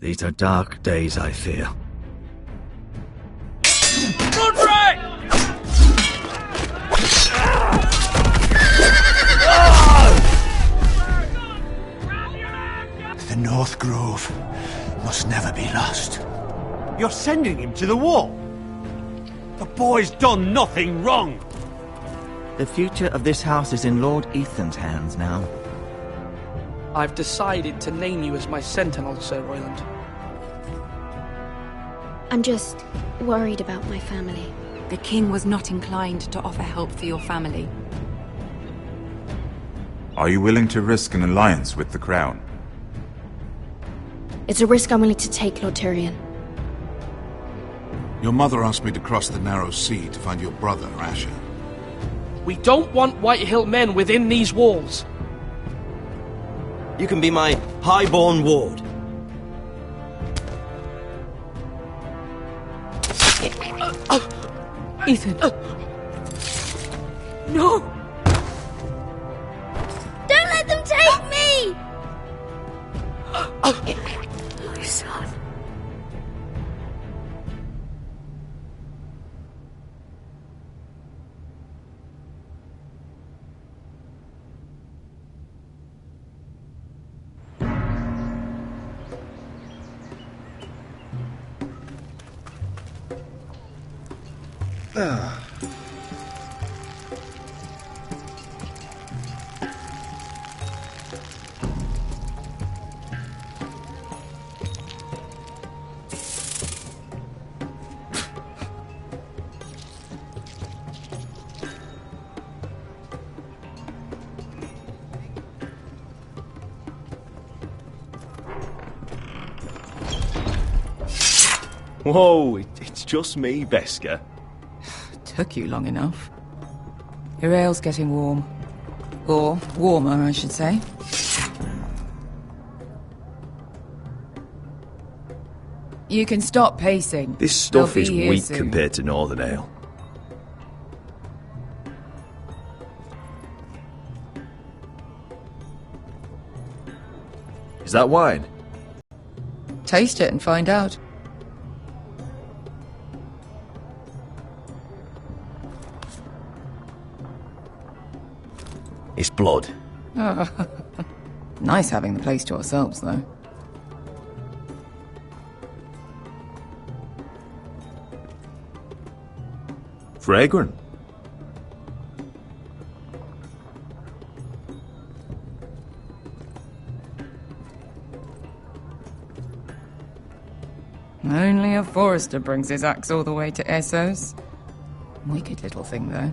These are dark days, I fear. Roderick! The North Grove must never be lost. You're sending him to the wall? The boy's done nothing wrong! The future of this house is in Lord Ethan's hands now. I've decided to name you as my sentinel, Sir Royland. I'm just worried about my family. The king was not inclined to offer help for your family. Are you willing to risk an alliance with the Crown? It's a risk I'm willing to take, Lord Tyrion. Your mother asked me to cross the narrow sea to find your brother, Asher. We don't want Whitehill men within these walls. You can be my highborn ward. Ethan. No! Don't let them take me! My son. Whoa, it's just me, Beskha. Took you long enough. Your ale's getting warm. Or warmer, I should say. You can stop pacing. This stuff They'll is be here weak soon. compared to Northern Ale. Is that wine? Taste it and find out. It's blood. Nice having the place to ourselves, though. Fragrant. Only a forester brings his axe all the way to Essos. Wicked little thing, though.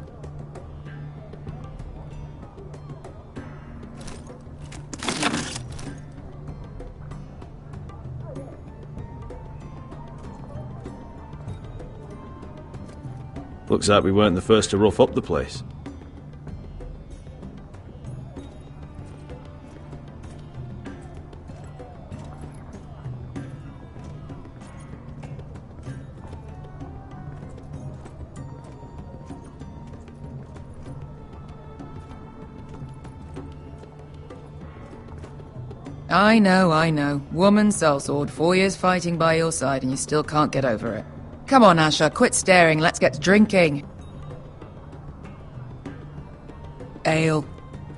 Looks like we weren't the first to rough up the place. I know. Woman sellsword, 4 years fighting by your side and you still can't get over it. Come on, Asher, quit staring, let's get to drinking. Ale.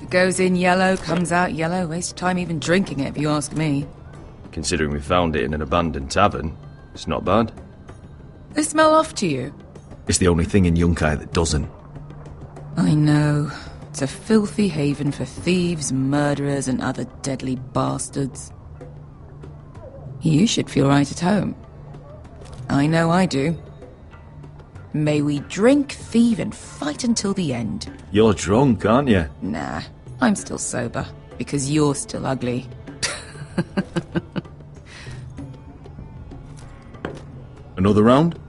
It goes in yellow, comes out yellow. Waste of time even drinking it, if you ask me. Considering we found it in an abandoned tavern, it's not bad. They smell off to you? It's the only thing in Yunkai that doesn't. I know. It's a filthy haven for thieves, murderers, and other deadly bastards. You should feel right at home. I know I do. May we drink, thieve, and fight until the end. You're drunk, aren't you? Nah, I'm still sober, because you're still ugly. Another round?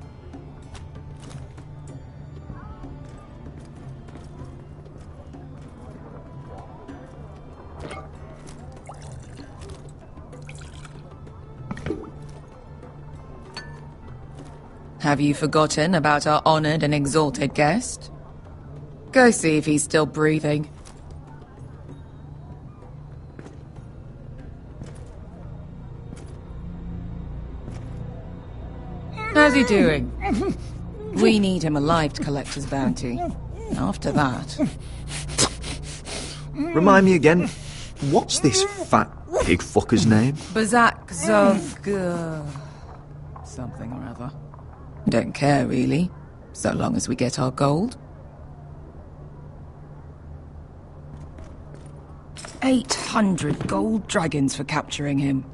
Have you forgotten about our honored and exalted guest? Go see if he's still breathing. How's he doing? We need him alive to collect his bounty. After that... Remind me again, what's this fat pig fucker's name? Bazak Zog... something or other. Don't care, really. So long as we get our gold. 800 gold dragons for capturing him.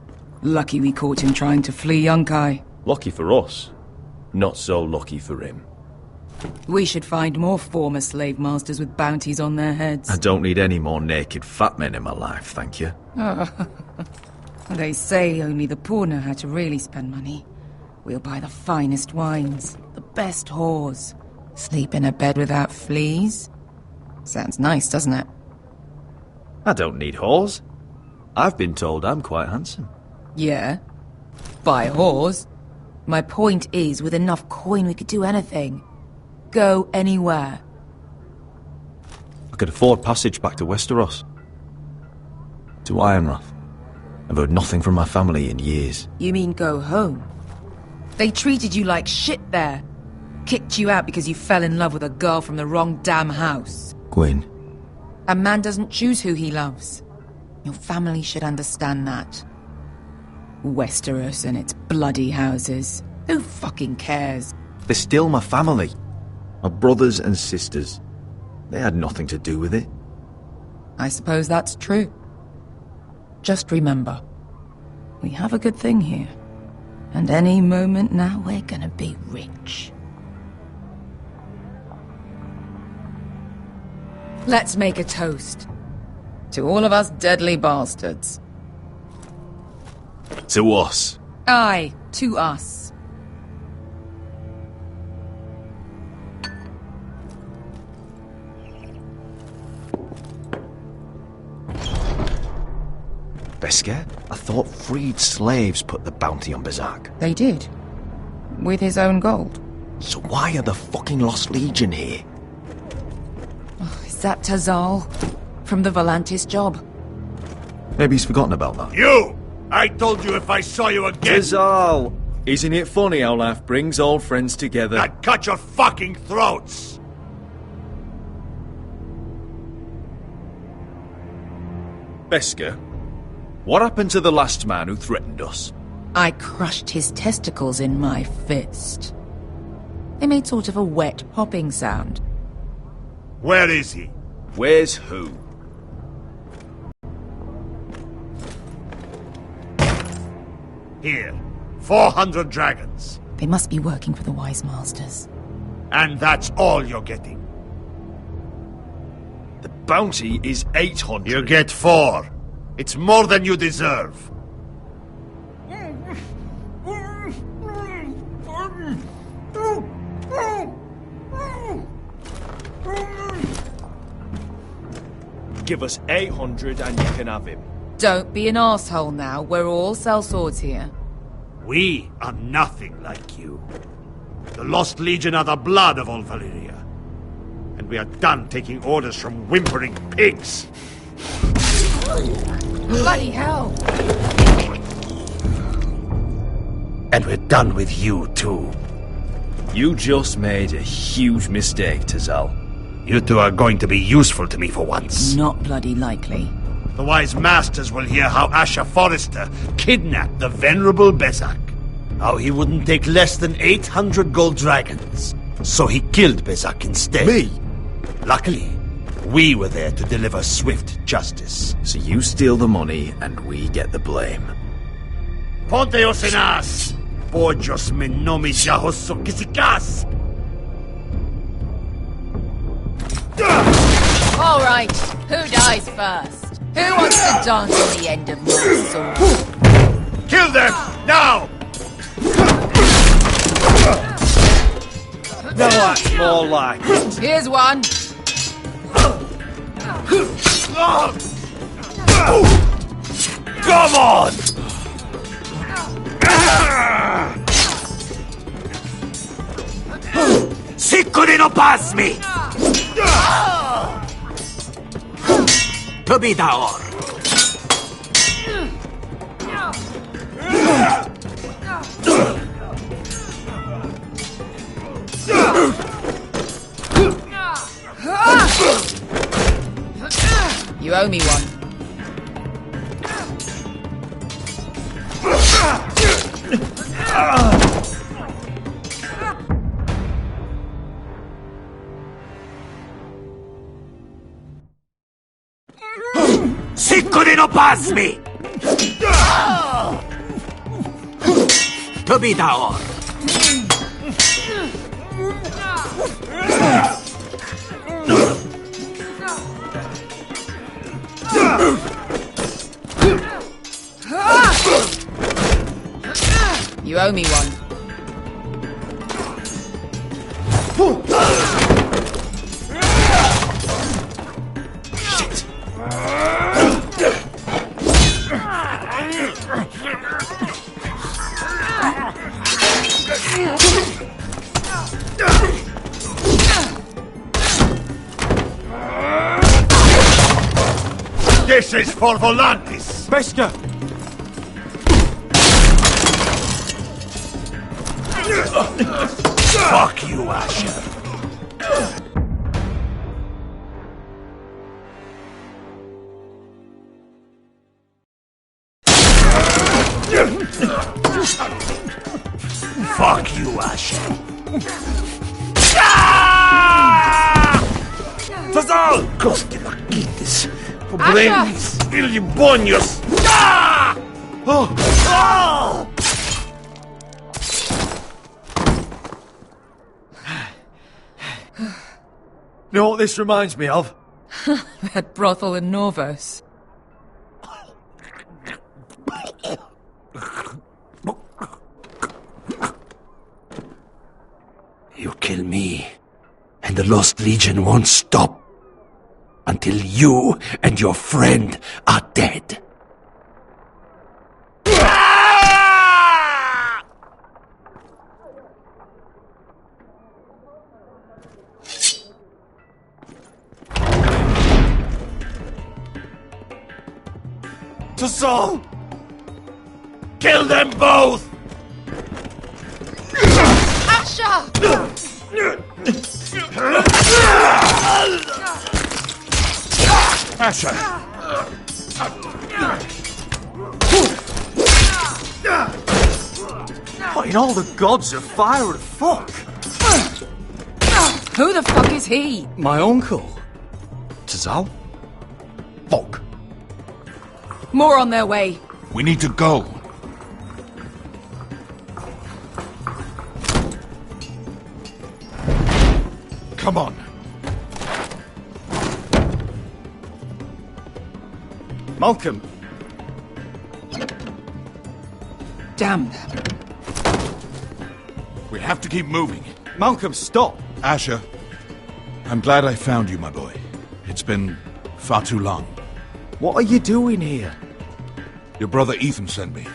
Lucky we caught him trying to flee Yunkai. Lucky for us. Not so lucky for him. We should find more former slave masters with bounties on their heads. I don't need any more naked fat men in my life, thank you. They say only the poor know how to really spend money. We'll buy the finest wines, the best whores, sleep in a bed without fleas. Sounds nice, doesn't it? I don't need whores. I've been told I'm quite handsome. Yeah. Buy whores. My point is, with enough coin we could do anything. Go anywhere. I could afford passage back to Westeros. To Ironrath. I've heard nothing from my family in years. You mean go home? They treated you like shit there. Kicked you out because you fell in love with a girl from the wrong damn house. Gwyn. A man doesn't choose who he loves. Your family should understand that. Westeros and its bloody houses. Who fucking cares? They're still my family. My brothers and sisters. They had nothing to do with it. I suppose that's true. Just remember, we have a good thing here. And any moment now we're gonna be rich. Let's make a toast. To all of us deadly bastards. To us. Aye, to us. Beskar? I thought freed slaves put the bounty on Bazak. They did. With his own gold. So why are the fucking Lost Legion here? Oh, is that Tazal? From the Volantis job? Maybe he's forgotten about that. You! I told you if I saw you again... Tazal! Isn't it funny how life brings old friends together? I'd cut your fucking throats! Beskar? What happened to the last man who threatened us? I crushed his testicles in my fist. They made sort of a wet popping sound. Where is he? Where's who? Here. 400 dragons. They must be working for the Wise Masters. And that's all you're getting. The bounty is 800. You get 4. It's more than you deserve. Give us 800 and you can have him. Don't be an arsehole now. We're all sellswords here. We are nothing like you. The Lost Legion are the blood of all Valyria. And we are done taking orders from whimpering pigs. Bloody hell! And we're done with you, too. You just made a huge mistake, Tazal. You two are going to be useful to me for once. Not bloody likely. The Wise Masters will hear how Asher Forrester kidnapped the venerable Bezak. How he wouldn't take less than 800 gold dragons. So he killed Bezak instead. Me? Luckily, we were there to deliver swift justice. So you steal the money and we get the blame. Ponteos en as! Pojos me nomi jahoso kisikas! All right, who dies first? Who wants to dance on the end of my sword? Kill them! Now! No, that's more like it. Here's one. Come on! Sicuri no pasmi! Tobidaor! You owe me one. Siccone no pasmi! Tobidaor! You owe me one. Shit! This is for Volantis! Beskha! Fuck you, Asher! Fuck you, Asher! Tazal! Coste laquites! Problems! Ilibonios! Ah! Oh! Oh! You know what this reminds me of? That brothel in Norvos. You kill me, and the Lost Legion won't stop until you and your friend are dead. Tazal! Kill them both! Asher! Asher! What in all the gods of fire and fuck? Who the fuck is he? My uncle. Tazal? Fuck. More on their way. We need to go. Come on. Malcolm. Damn them. We have to keep moving. Malcolm, stop! Asher, I'm glad I found you, my boy. It's been far too long. What are you doing here? Your brother Ethan sent me.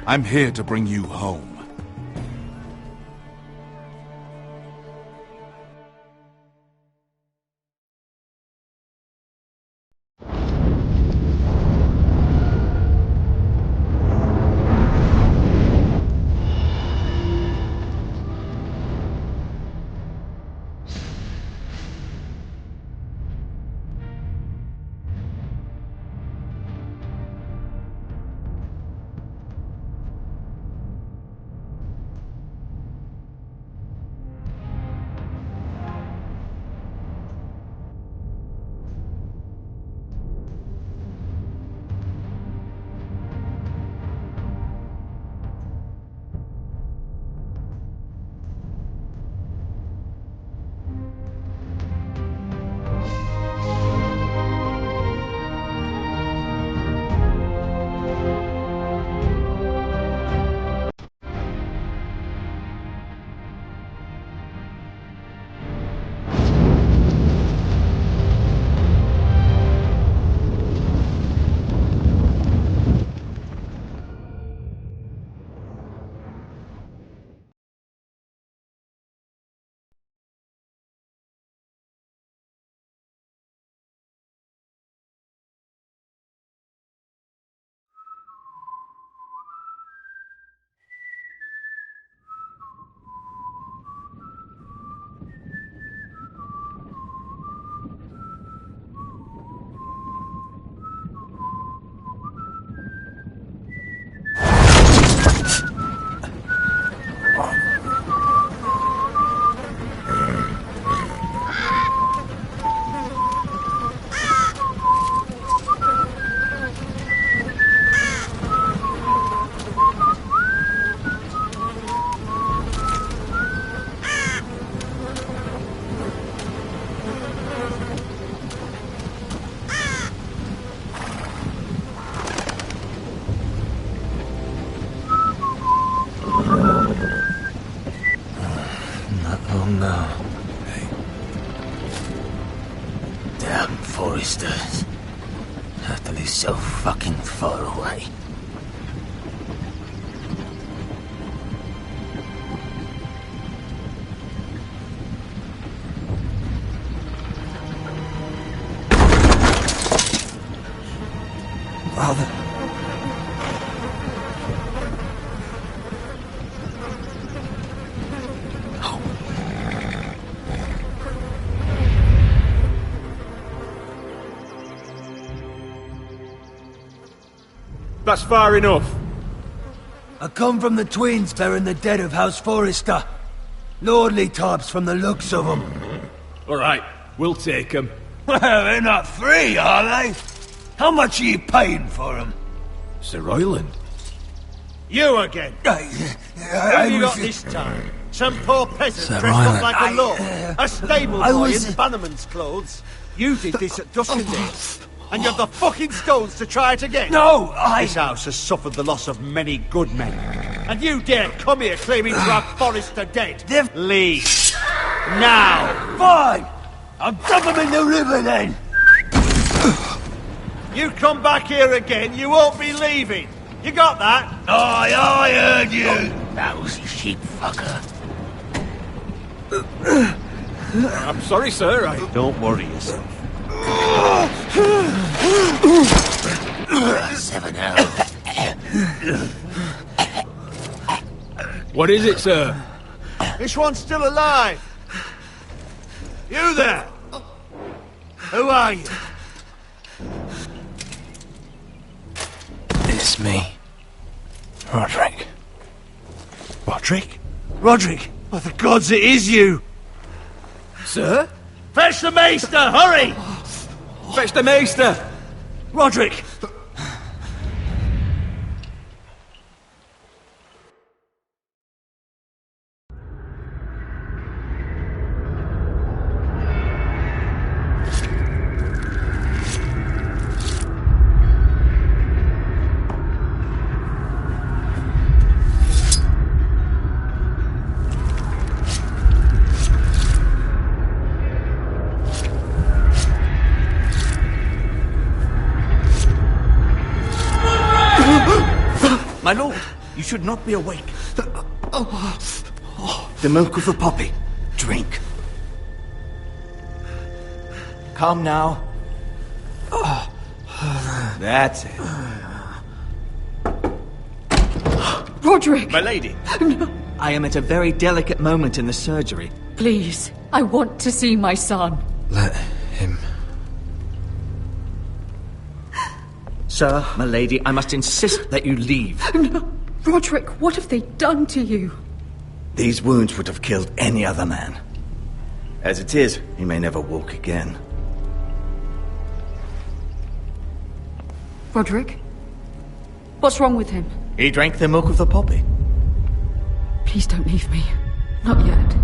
I'm here to bring you home. Damn Foresters. Utterly so fucking far away. Father. That's far enough. I come from the twins bearing the dead of House Forrester. Lordly types from the looks of them. Alright, we'll take them. Well, they're not free, are they? How much are you paying for them? Sir Royland. You again. Who have you got this time? Some poor peasant dressed up like a lord. A stable boy in Bannerman's clothes. You did this at Duskendale. And you have the fucking stones to try it again? No, This house has suffered the loss of many good men. And you dare come here claiming to have Forrester dead? Leave. Now. Fine! I'll dump them in the river then! You come back here again, you won't be leaving. You got that? Aye, I heard you! Lousy sheep fucker. I'm sorry, sir. Don't worry yourself. 7 hours. What is it, sir? This one's still alive. You there? Who are you? It's me. Roderick. Roderick? Roderick? Oh, the gods, it is you! Sir? Fetch the maester, hurry! Fetch the maester! Roderick! My lord, you should not be awake. The milk of the poppy. Drink. Calm now. That's it. Roderick! My lady. No. I am at a very delicate moment in the surgery. Please, I want to see my son. Let him. Sir, my lady, I must insist that you leave. No. Roderick, what have they done to you? These wounds would have killed any other man. As it is, he may never walk again. Roderick? What's wrong with him? He drank the milk of the poppy. Please don't leave me. Not yet.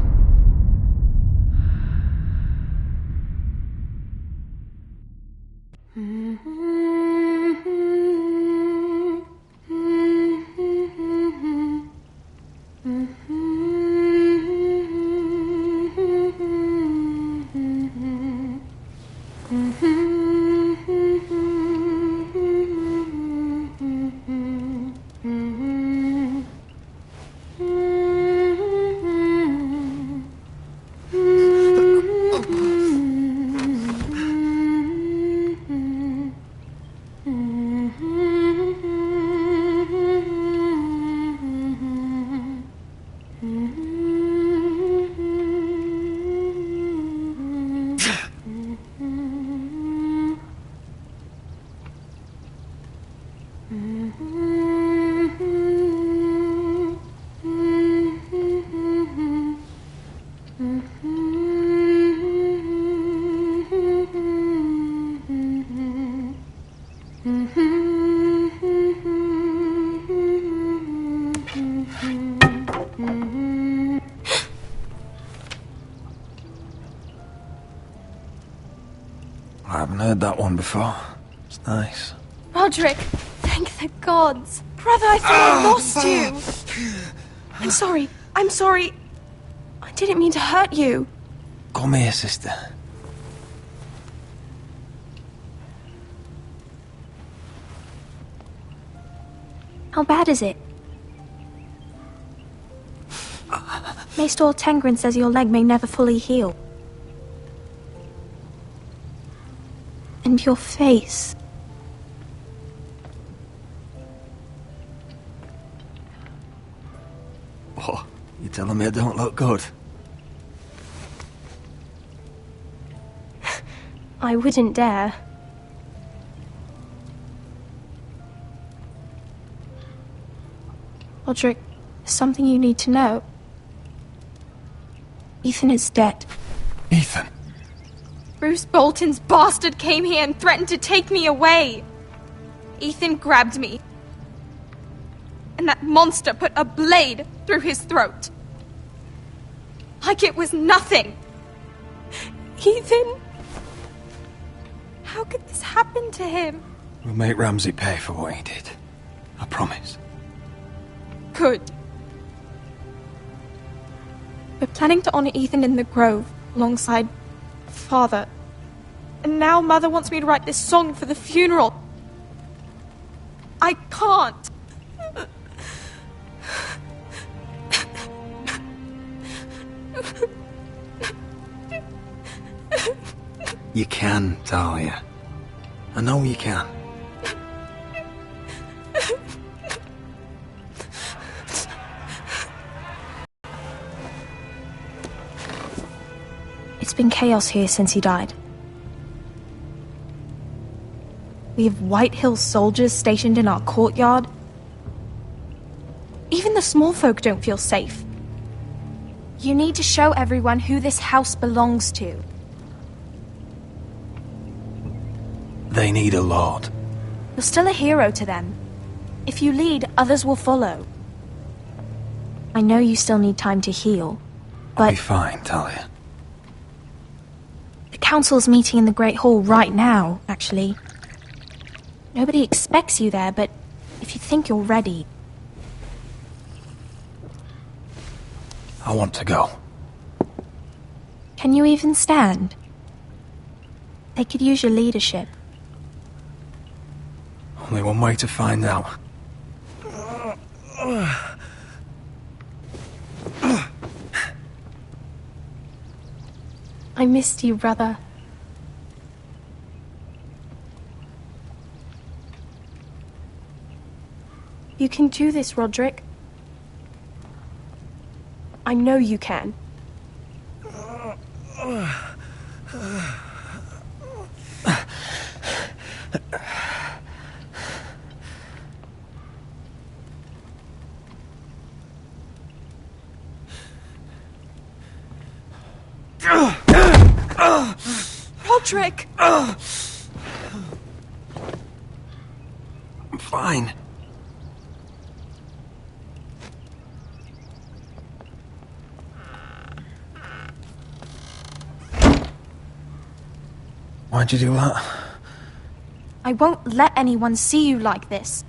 I haven't heard that one before. It's nice. Roderick, thank the gods. Brother, I thought I lost you. I'm sorry. I'm sorry. I didn't mean to hurt you. Come here, sister. How bad is it? Maester Tengrin says your leg may never fully heal. And your face. What? You telling me I don't look good? I wouldn't dare. Roderick, there's something you need to know. Ethan is dead. Ethan? Bruce Bolton's bastard came here and threatened to take me away. Ethan grabbed me. And that monster put a blade through his throat. Like it was nothing. Ethan? How could this happen to him? We'll make Ramsay pay for what he did. I promise. Good. We're planning to honor Ethan in the Grove, alongside Father. And now Mother wants me to write this song for the funeral. I can't. You can, Talia. I know you can. It's been chaos here since he died. We have White Hill soldiers stationed in our courtyard. Even the small folk don't feel safe. You need to show everyone who this house belongs to. They need a lord. You're still a hero to them. If you lead, others will follow. I know you still need time to heal, but... I'll be fine, Talia. The council's meeting in the Great Hall right now, actually. Nobody expects you there, but if you think you're ready... I want to go. Can you even stand? They could use your leadership. Only one way to find out. I missed you, brother. You can do this, Roderick. I know you can. Roderick! I'm fine. Why'd you do that? I won't let anyone see you like this.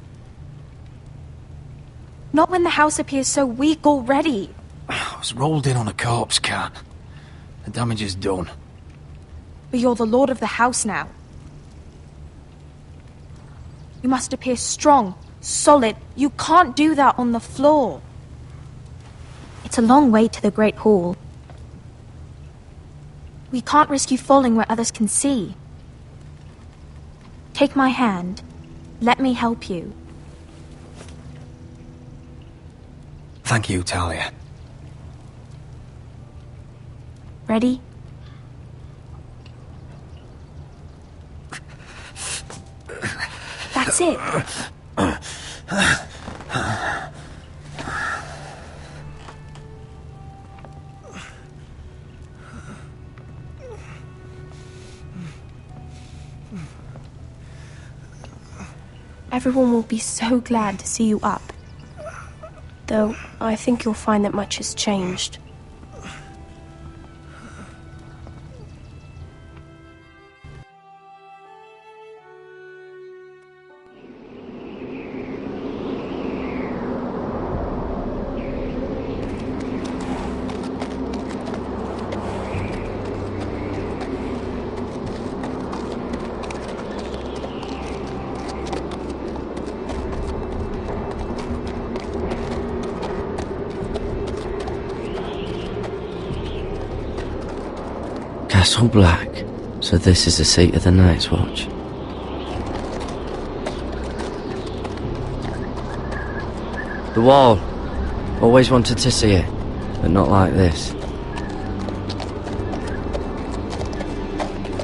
Not when the house appears so weak already. I was rolled in on a corpse cart. The damage is done. But you're the lord of the house now. You must appear strong, solid. You can't do that on the floor. It's a long way to the Great Hall. We can't risk you falling where others can see. Take my hand. Let me help you. Thank you, Talia. Ready? That's it. Everyone will be so glad to see you up. Though, I think you'll find that much has changed. Castle Black. So this is the seat of the Night's Watch. The wall. Always wanted to see it, but not like this.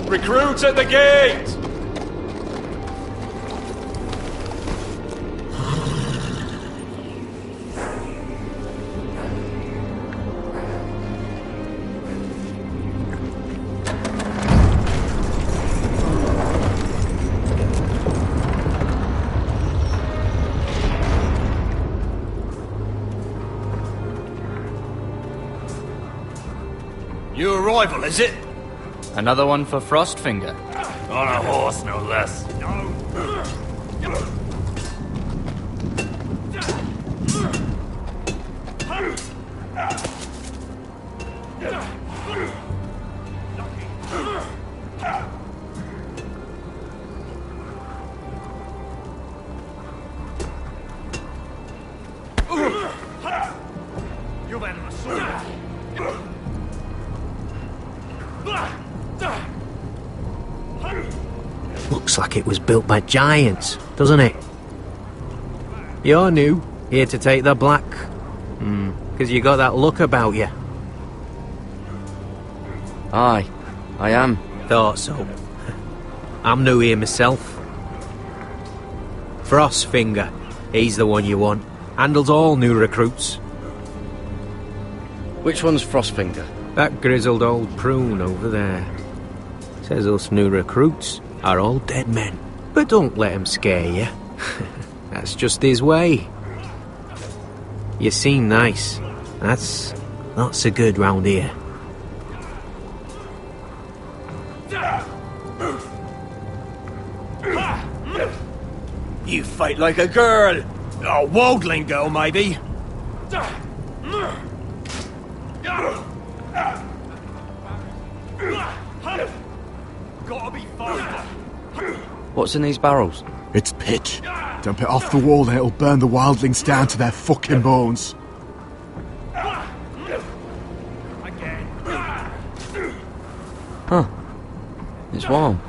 Recruits at the gate! New arrival, is it? Another one for Frostfinger. On a horse, no less. You've had my sword. Looks like it was built by giants, doesn't it? You're new, here to take the black. Because you got that look about you. Aye, I am. Thought so. I'm new here myself. Frostfinger, he's the one you want. Handles all new recruits. Which one's Frostfinger? That grizzled old prune over there. Says us new recruits are all dead men. But don't let him scare you. That's just his way. You seem nice. That's not so good round here. You fight like a girl. A waldling girl, maybe. Gotta be faster. What's in these barrels? It's pitch. Dump it off the wall and it'll burn the wildlings down to their fucking bones. Huh. It's warm.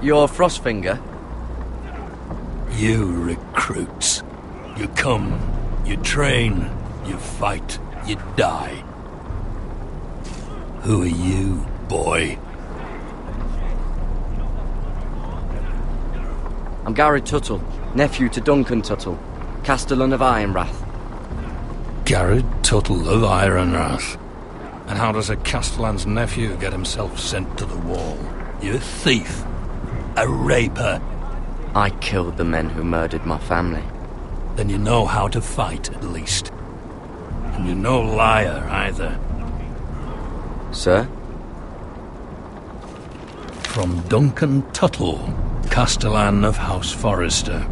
You're Frostfinger? You recruits. You come, you train, you fight, you die. Who are you, boy? I'm Gary Tuttle, nephew to Duncan Tuttle, Castellan of Ironrath. Garrett Tuttle of Ironrath. And how does a Castellan's nephew get himself sent to the wall? You thief. A raper. I killed the men who murdered my family. Then you know how to fight, at least. And you're no liar, either. Sir? From Duncan Tuttle, Castellan of House Forrester.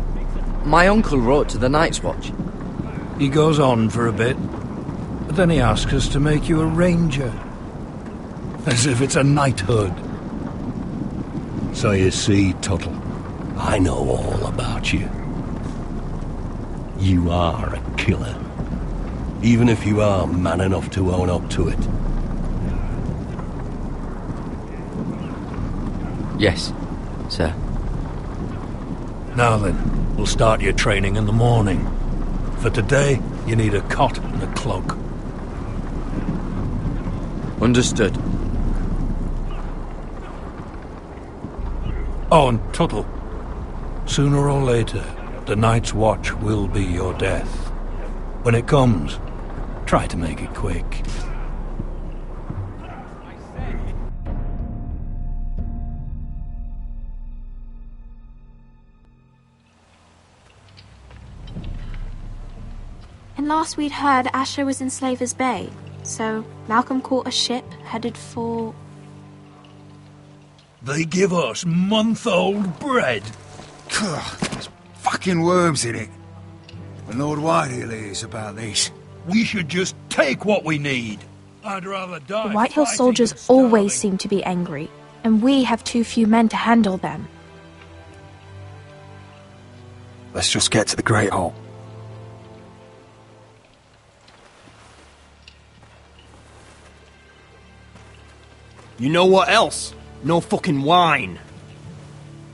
My uncle wrote to the Night's Watch. He goes on for a bit, but then he asks us to make you a ranger. As if it's a knighthood. So you see, Tuttle, I know all about you. You are a killer. Even if you are man enough to own up to it. Yes, sir. Now then, we'll start your training in the morning. For today, you need a cot and a cloak. Understood. Oh, and Tuttle, sooner or later, the Night's Watch will be your death. When it comes, try to make it quick. And last we'd heard Asher was in Slaver's Bay, so Malcolm caught a ship headed for... They give us month-old bread. There's fucking worms in it. And Lord Whitehill is about this. We should just take what we need. I'd rather die. The Whitehill soldiers always seem to be angry, and we have too few men to handle them. Let's just get to the Great Hall. You know what else? No fucking wine.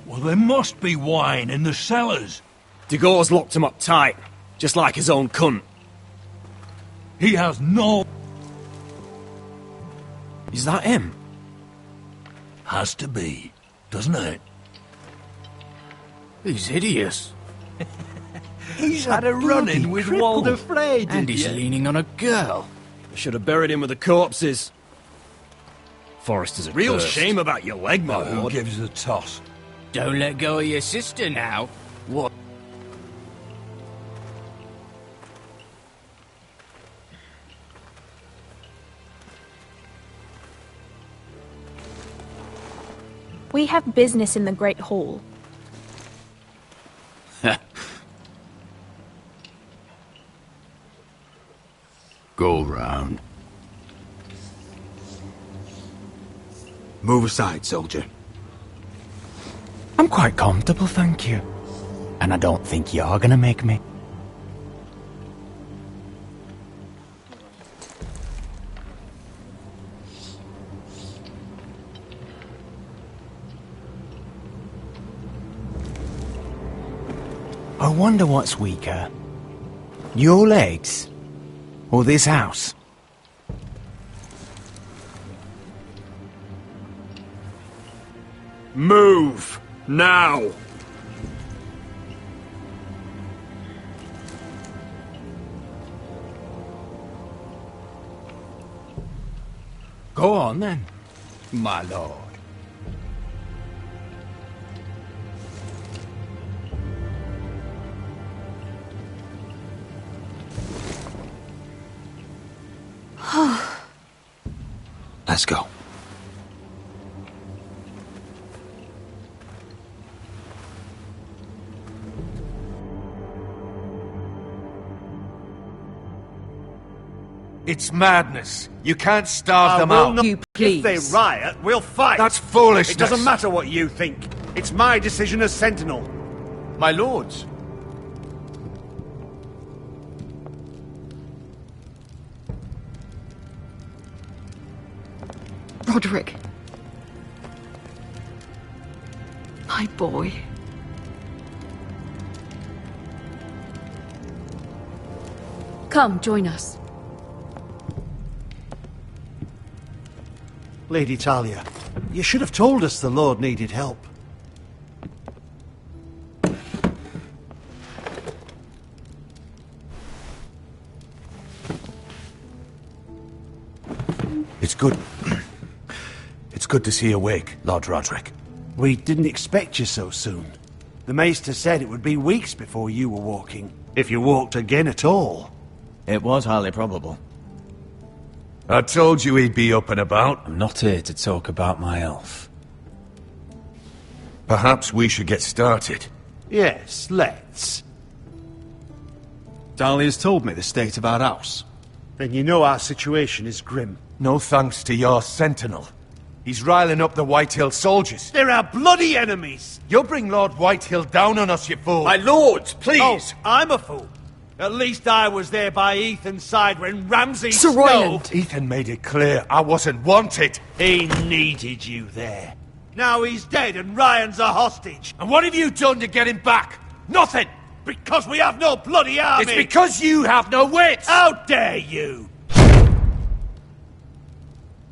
Well, there must be wine in the cellars. Degor's locked him up tight, just like his own cunt. He has no... Is that him? Has to be, doesn't it? He's hideous. He's had a run-in with Walder Frey, and he's leaning on a girl. I should have buried him with the corpses. Forrester's a Real curse. shame about your leg, my Who lord. gives a toss? Don't let go of your sister now. What? We have business in the Great Hall. Go round. Move aside, soldier. I'm quite comfortable, thank you. And I don't think you're gonna make me. I wonder what's weaker. Your legs? Or this house? Move! Now! Go on then, my lord. Let's go. It's madness. You can't starve them out. If they riot, we'll fight. That's foolishness. It doesn't matter what you think. It's my decision as Sentinel. My lords. Roderick. My boy. Come, join us. Lady Talia, you should have told us the Lord needed help. It's good. It's good to see you awake, Lord Roderick. We didn't expect you so soon. The Maester said it would be weeks before you were walking, if you walked again at all. It was highly probable. I told you he'd be up and about. I'm not here to talk about my elf. Perhaps we should get started. Yes, let's. Dahlia's told me the state of our house. Then you know our situation is grim. No thanks to your sentinel. He's riling up the Whitehill soldiers. They're our bloody enemies! You'll bring Lord Whitehill down on us, you fool! My lords, please! Oh, I'm a fool. At least I was there by Ethan's side when Ramsay Sir Royland. Ethan made it clear I wasn't wanted. He needed you there. Now he's dead and Ryan's a hostage. And what have you done to get him back? Nothing! Because we have no bloody army! It's because you have no wits! How dare you!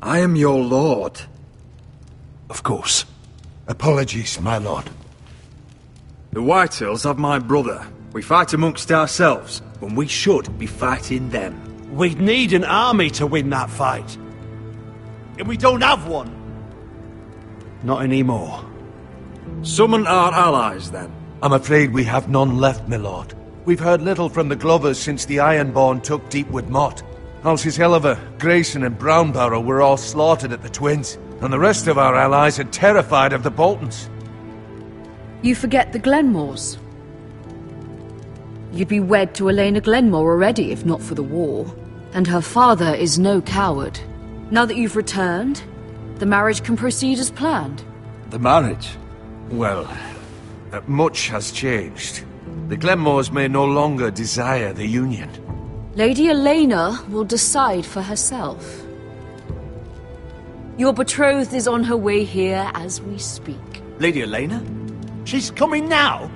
I am your lord. Of course. Apologies, my lord. The Whitehills have my brother. We fight amongst ourselves, when we should be fighting them. We'd need an army to win that fight. And we don't have one. Not anymore. Summon our allies, then. I'm afraid we have none left, my lord. We've heard little from the Glovers since the Ironborn took Deepwood Motte. Halsey's Helliver, Grayson and Brownbarrow were all slaughtered at the Twins, and the rest of our allies are terrified of the Boltons. You forget the Glenmores. You'd be wed to Elena Glenmore already if not for the war. And her father is no coward. Now that you've returned, the marriage can proceed as planned. The marriage? Well, much has changed. The Glenmores may no longer desire the union. Lady Elena will decide for herself. Your betrothed is on her way here as we speak. Lady Elena? She's coming now?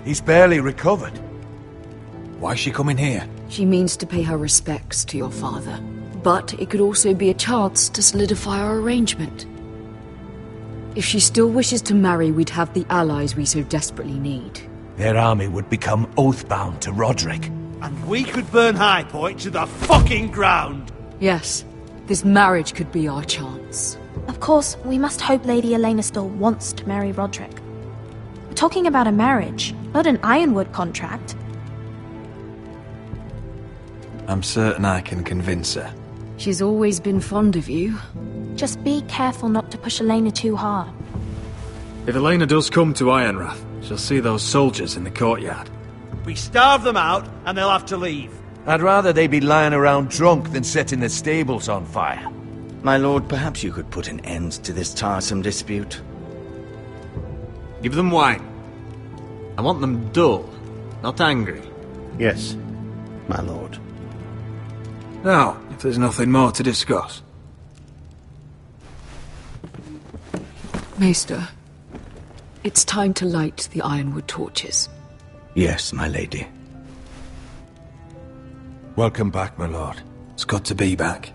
He's barely recovered. Why is she coming here? She means to pay her respects to your father. But it could also be a chance to solidify our arrangement. If she still wishes to marry, we'd have the allies we so desperately need. Their army would become oath-bound to Roderick. And we could burn High Point to the fucking ground! Yes, this marriage could be our chance. Of course, we must hope Lady Elena still wants to marry Roderick. We're talking about a marriage, not an Ironwood contract. I'm certain I can convince her. She's always been fond of you. Just be careful not to push Elena too hard. If Elena does come to Ironrath, she'll see those soldiers in the courtyard. We starve them out, and they'll have to leave. I'd rather they be lying around drunk than setting the stables on fire. My lord, perhaps you could put an end to this tiresome dispute. Give them wine. I want them dull, not angry. Yes, my lord. Now, if there's nothing more to discuss. Maester, it's time to light the Ironwood torches. Yes, my lady. Welcome back, my lord. It's good to be back.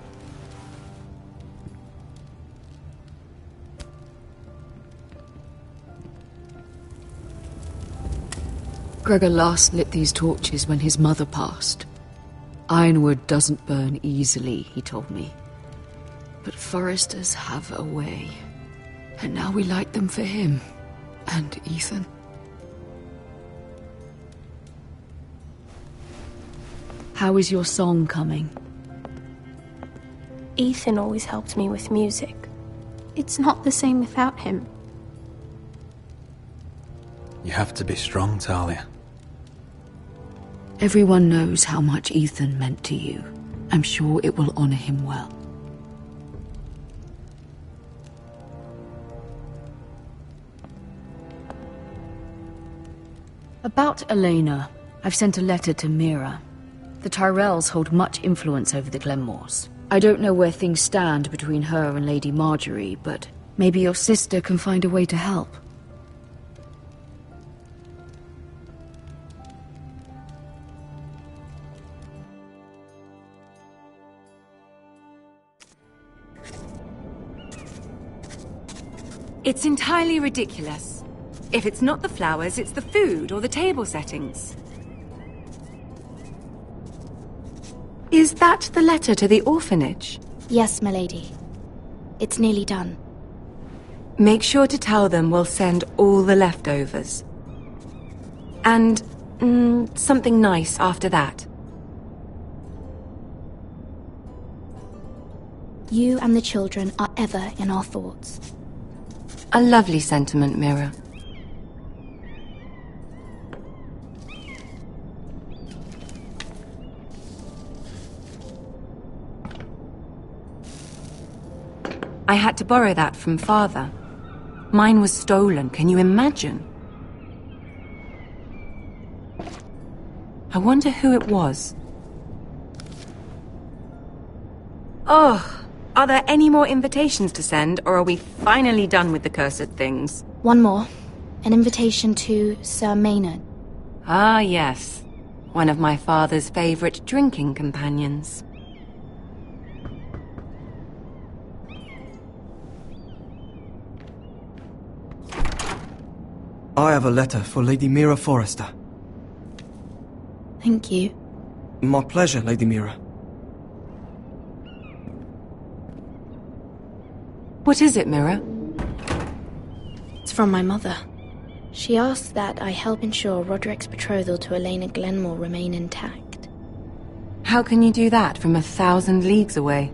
Gregor last lit these torches when his mother passed. Ironwood doesn't burn easily, he told me. But foresters have a way. And now we light them for him. And Ethan. How is your song coming? Ethan always helped me with music. It's not the same without him. You have to be strong, Talia. Everyone knows how much Ethan meant to you. I'm sure it will honor him well. About Elena, I've sent a letter to Mira. The Tyrells hold much influence over the Glenmores. I don't know where things stand between her and Lady Marjorie, but maybe your sister can find a way to help. It's entirely ridiculous. If it's not the flowers, it's the food or the table settings. Is that the letter to the orphanage? Yes, my lady. It's nearly done. Make sure to tell them we'll send all the leftovers. And something nice after that. You and the children are ever in our thoughts. A lovely sentiment, Mira. I had to borrow that from Father. Mine was stolen, can you imagine? I wonder who it was. Oh, are there any more invitations to send, or are we finally done with the cursed things? One more. An invitation to Sir Maynard. Ah, yes. One of my father's favorite drinking companions. I have a letter for Lady Mira Forrester. Thank you. My pleasure, Lady Mira. What is it, Mira? It's from my mother. She asks that I help ensure Roderick's betrothal to Elena Glenmore remain intact. How can you do that from 1,000 leagues away?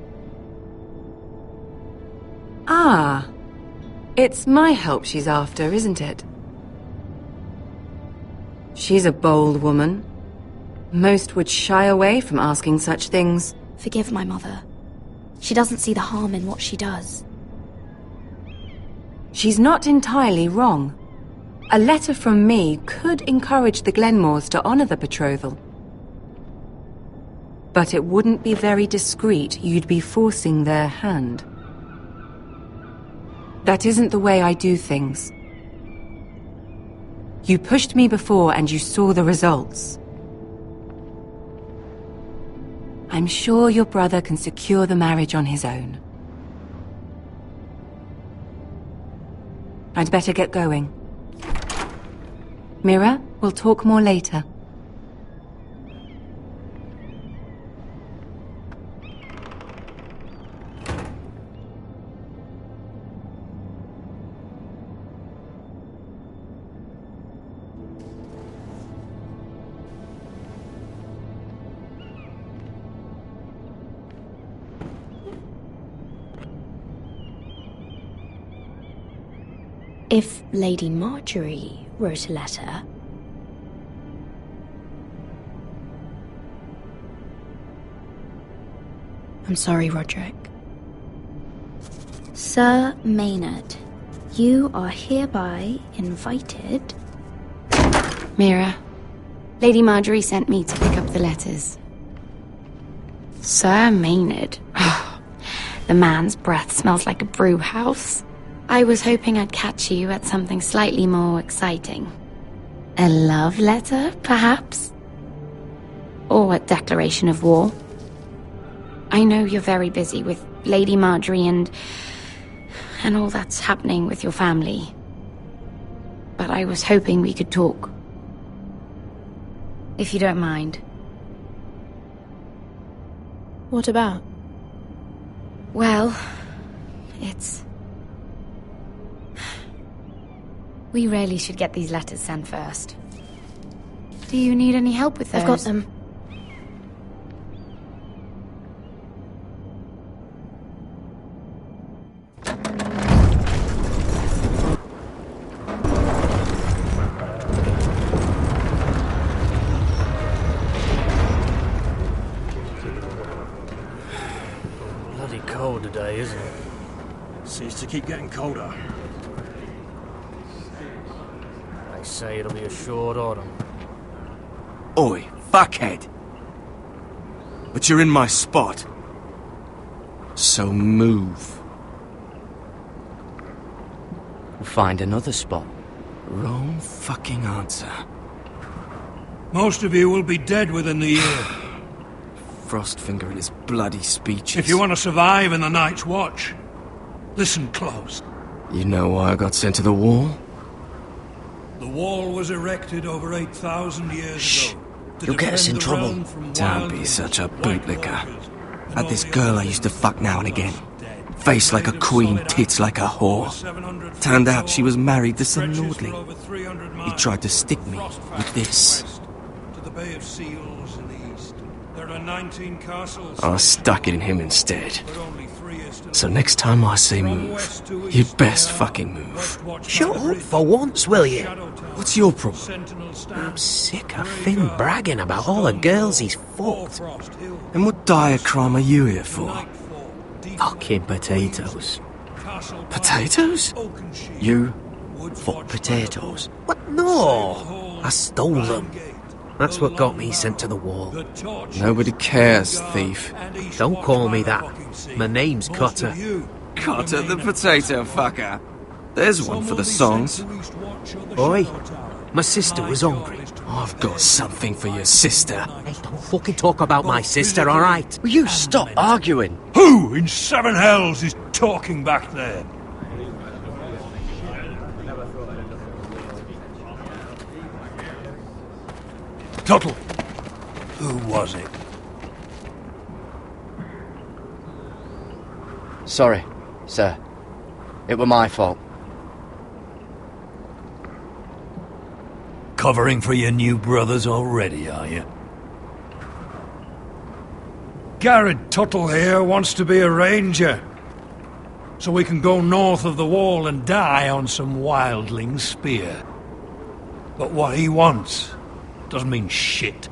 Ah, it's my help she's after, isn't it? She's a bold woman. Most would shy away from asking such things. Forgive my mother. She doesn't see the harm in what she does. She's not entirely wrong. A letter from me could encourage the Glenmores to honor the betrothal. But it wouldn't be very discreet. You'd be forcing their hand. That isn't the way I do things. You pushed me before and you saw the results. I'm sure your brother can secure the marriage on his own. I'd better get going. Mira, we'll talk more later. If Lady Marjorie wrote a letter... I'm sorry, Roderick. Sir Maynard, you are hereby invited... Mira, Lady Marjorie sent me to pick up the letters. Sir Maynard. The man's breath smells like a brew house. I was hoping I'd catch you at something slightly more exciting. A love letter, perhaps? Or a declaration of war? I know you're very busy with Lady Marjorie and all that's happening with your family. But I was hoping we could talk. If you don't mind. What about? Well, it's... We really should get these letters sent first. Do you need any help with those? I've got them. Bloody cold today, isn't it? Seems to keep getting colder. Say it'll be a short autumn. Oi, fuckhead! But you're in my spot. So move. We'll find another spot. Wrong fucking answer. Most of you will be dead within the year. Frostfinger and his bloody speeches. If you want to survive in the Night's Watch, listen close. You know why I got sent to the wall? The wall was erected over 8,000 years ago. You'll get us in trouble. Don't be such a bootlicker. Had this girl I used to fuck now and again. Face like a queen, tits like a whore. Turned out she was married to some lordling. He tried to stick me with this. To the Bay of Seals in the east. There are 19 castles. I stuck it in him instead. So next time I say move, you'd best fucking move. Shut up for once, will you? What's your problem? I'm sick of Finn bragging about all the girls he's fucked. And what diacrime are you here for? Fucking potatoes. Potatoes? You fuck potatoes? What? No! I stole them. That's what got me sent to the wall. Nobody cares, thief. Don't call me that. My name's Cutter. Cutter the potato fucker. There's one for the songs. Oi, my sister was hungry. I've got something for your sister. Hey, don't fucking talk about my sister, alright? Will you stop arguing? Who in seven hells is talking back there? Tuttle. Who was it? Sorry, sir. It were my fault. Covering for your new brothers already, are you? Garrett Tuttle here wants to be a ranger. So we can go north of the wall and die on some wildling spear. But what he wants doesn't mean shit.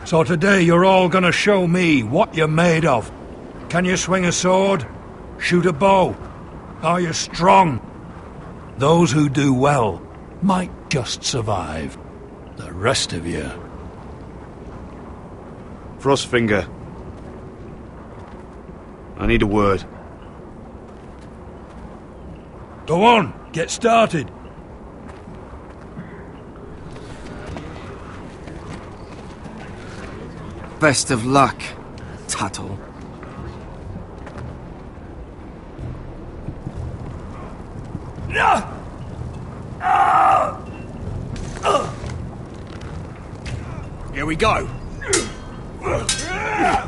So today you're all gonna show me what you're made of. Can you swing a sword? Shoot a bow? Are you strong? Those who do well might just survive. The rest of you... Frostfinger. I need a word. Go on, get started. Best of luck, Tuttle. Here we go.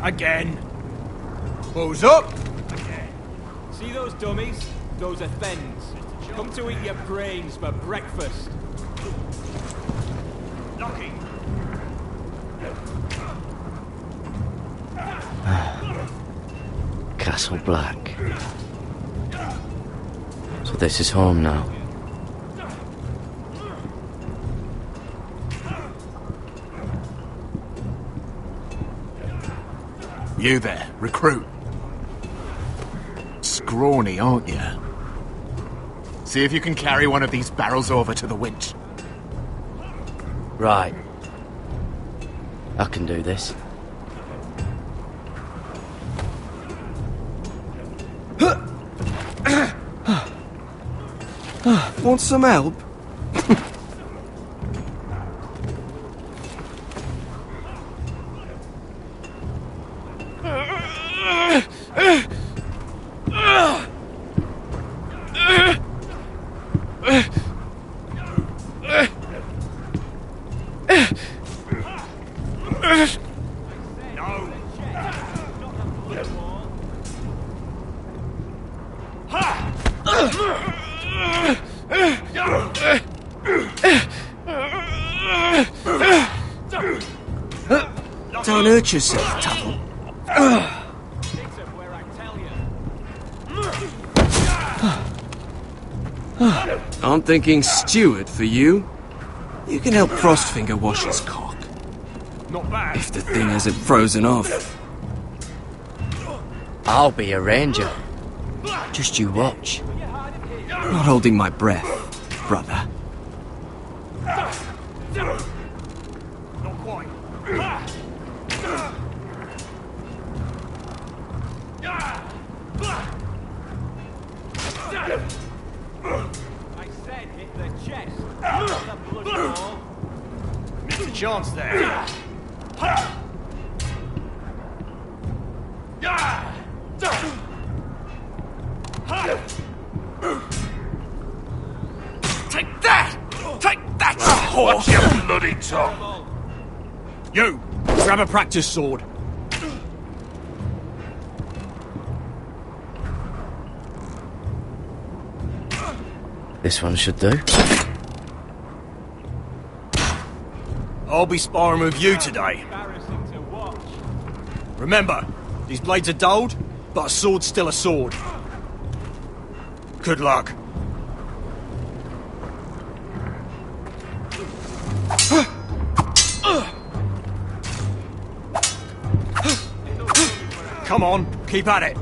Again. Who's up? Again. See those dummies? Those are thens. Come to eat your brains for breakfast. Lucky. Castle Black. So this is home now. You there, recruit. Scrawny, aren't you? See if you can carry one of these barrels over to the winch. Right. I can do this. Want some help? Don't hurt yourself, Tuttle. I'm thinking steward for you. You can help Frostfinger wash his cock. Not bad. If the thing hasn't frozen off. I'll be a ranger. Just you watch. Not holding my breath, brother. Not quite. I said hit the chest. The blood ball. Missed a chance there. Take that! Take that! Watch your bloody tongue! You, grab a practice sword. This one should do. I'll be sparring with you today. Remember, these blades are dulled, but a sword's still a sword. Good luck. Come on, keep at it.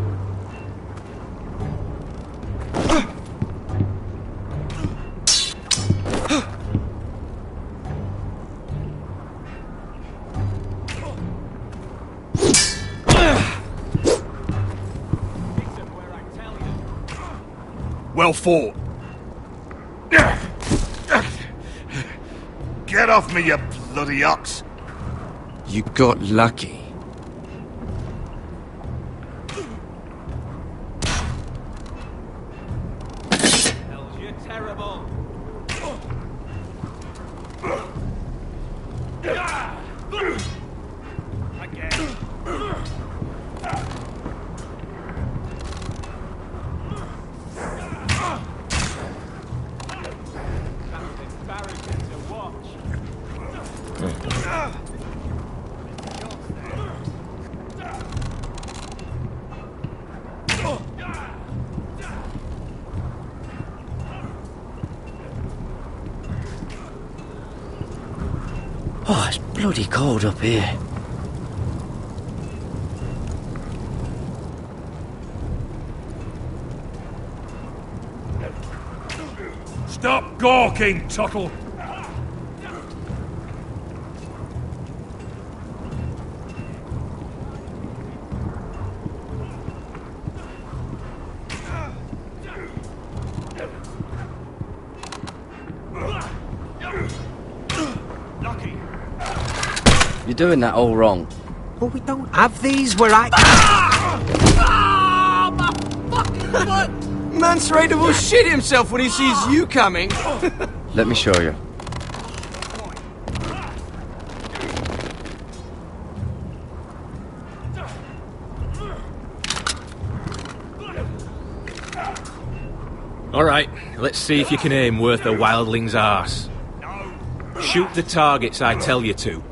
Well fought. Get off me, you bloody ox! You got lucky. You're terrible. Again. bloody cold up here. Stop gawking, Tuttle! You're doing that all wrong. Well, we don't have these where I... My fucking foot! Mance Raider will shit himself when he sees you coming. Let me show you. Alright, let's see if you can aim worth a wildling's arse. Shoot the targets I tell you to.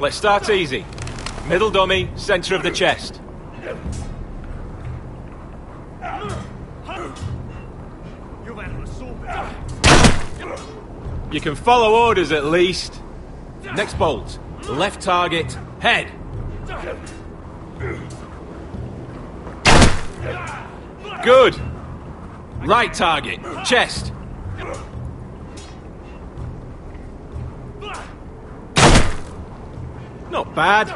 Let's start easy. Middle dummy, centre of the chest. You can follow orders at least. Next bolt. Left target, head. Good. Right target, chest. Not bad.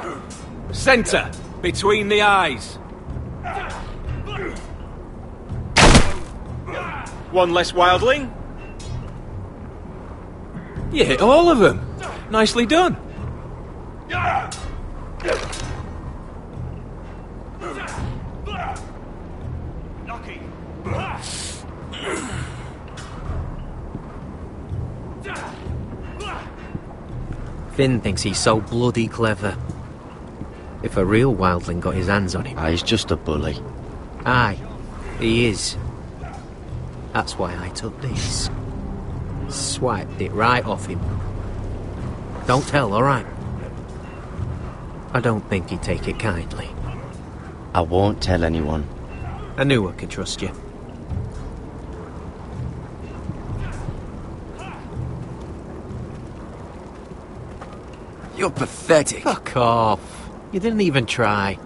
Centre, between the eyes. One less wildling. You hit all of them. Nicely done. Finn thinks he's so bloody clever. If a real wildling got his hands on him... He's just a bully. Aye, he is. That's why I took this. Swiped it right off him. Don't tell, alright? I don't think he'd take it kindly. I won't tell anyone. I knew I could trust you. You're pathetic. Fuck off. You didn't even try.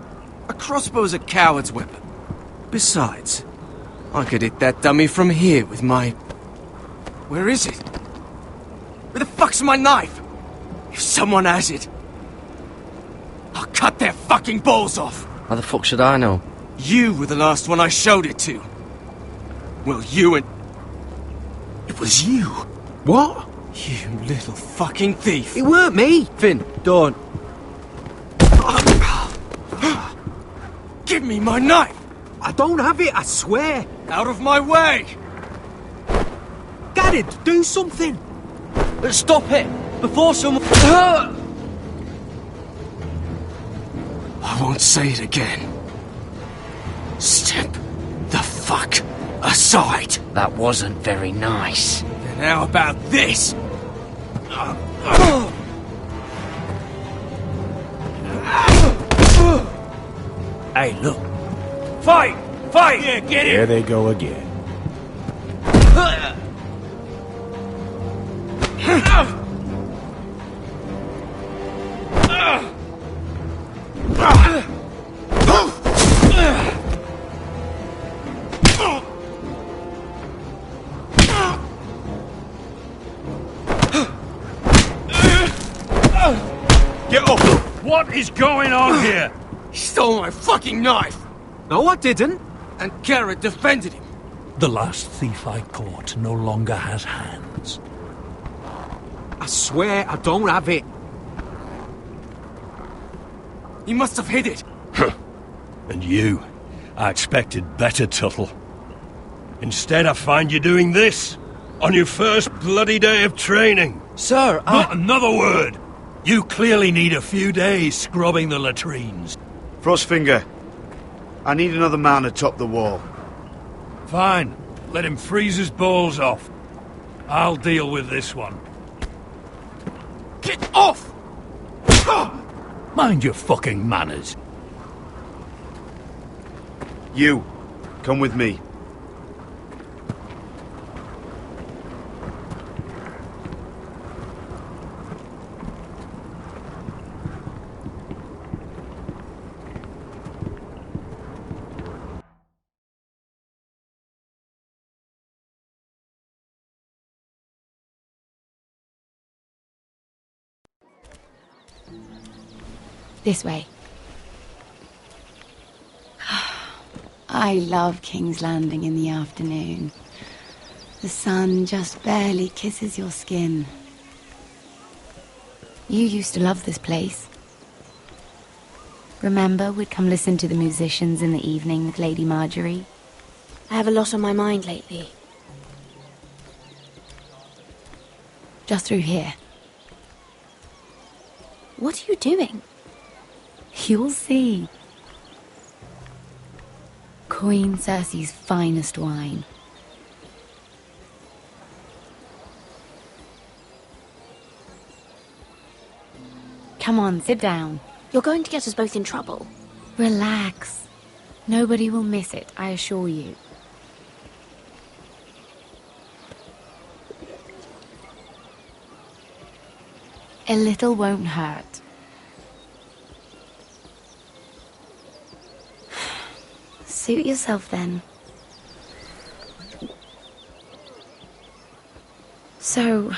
A crossbow's a coward's weapon. Besides, I could hit that dummy from here with my... Where is it? Where the fuck's my knife? If someone has it, I'll cut their fucking balls off. How the fuck should I know? You were the last one I showed it to. Well, you and... It was you. What? You little fucking thief. It weren't me. Finn, don't. Give me my knife. I don't have it, I swear. Out of my way. Garrett, do something. Stop it! Before someone... I won't say it again. Step the fuck aside. That wasn't very nice. And how about this? Hey, look. Fight! Fight! Yeah, get it! There they go again. Get up! What is going on here? He stole my fucking knife! No, I didn't. And Garrett defended him. The last thief I caught no longer has hands. I swear I don't have it. He must have hid it. And you, I expected better, Tuttle. Instead, I find you doing this on your first bloody day of training. Sir, Not another word! You clearly need a few days scrubbing the latrines. Frostfinger, I need another man to top the wall. Fine. Let him freeze his balls off. I'll deal with this one. Get off! Mind your fucking manners. You, come with me. This way. I love King's Landing in the afternoon. The sun just barely kisses your skin. You used to love this place. Remember, we'd come listen to the musicians in the evening with Lady Marjorie? I have a lot on my mind lately. Just through here. What are you doing? You'll see. Queen Cersei's finest wine. Come on, sit down. You're going to get us both in trouble. Relax. Nobody will miss it, I assure you. A little won't hurt. Suit yourself then. So,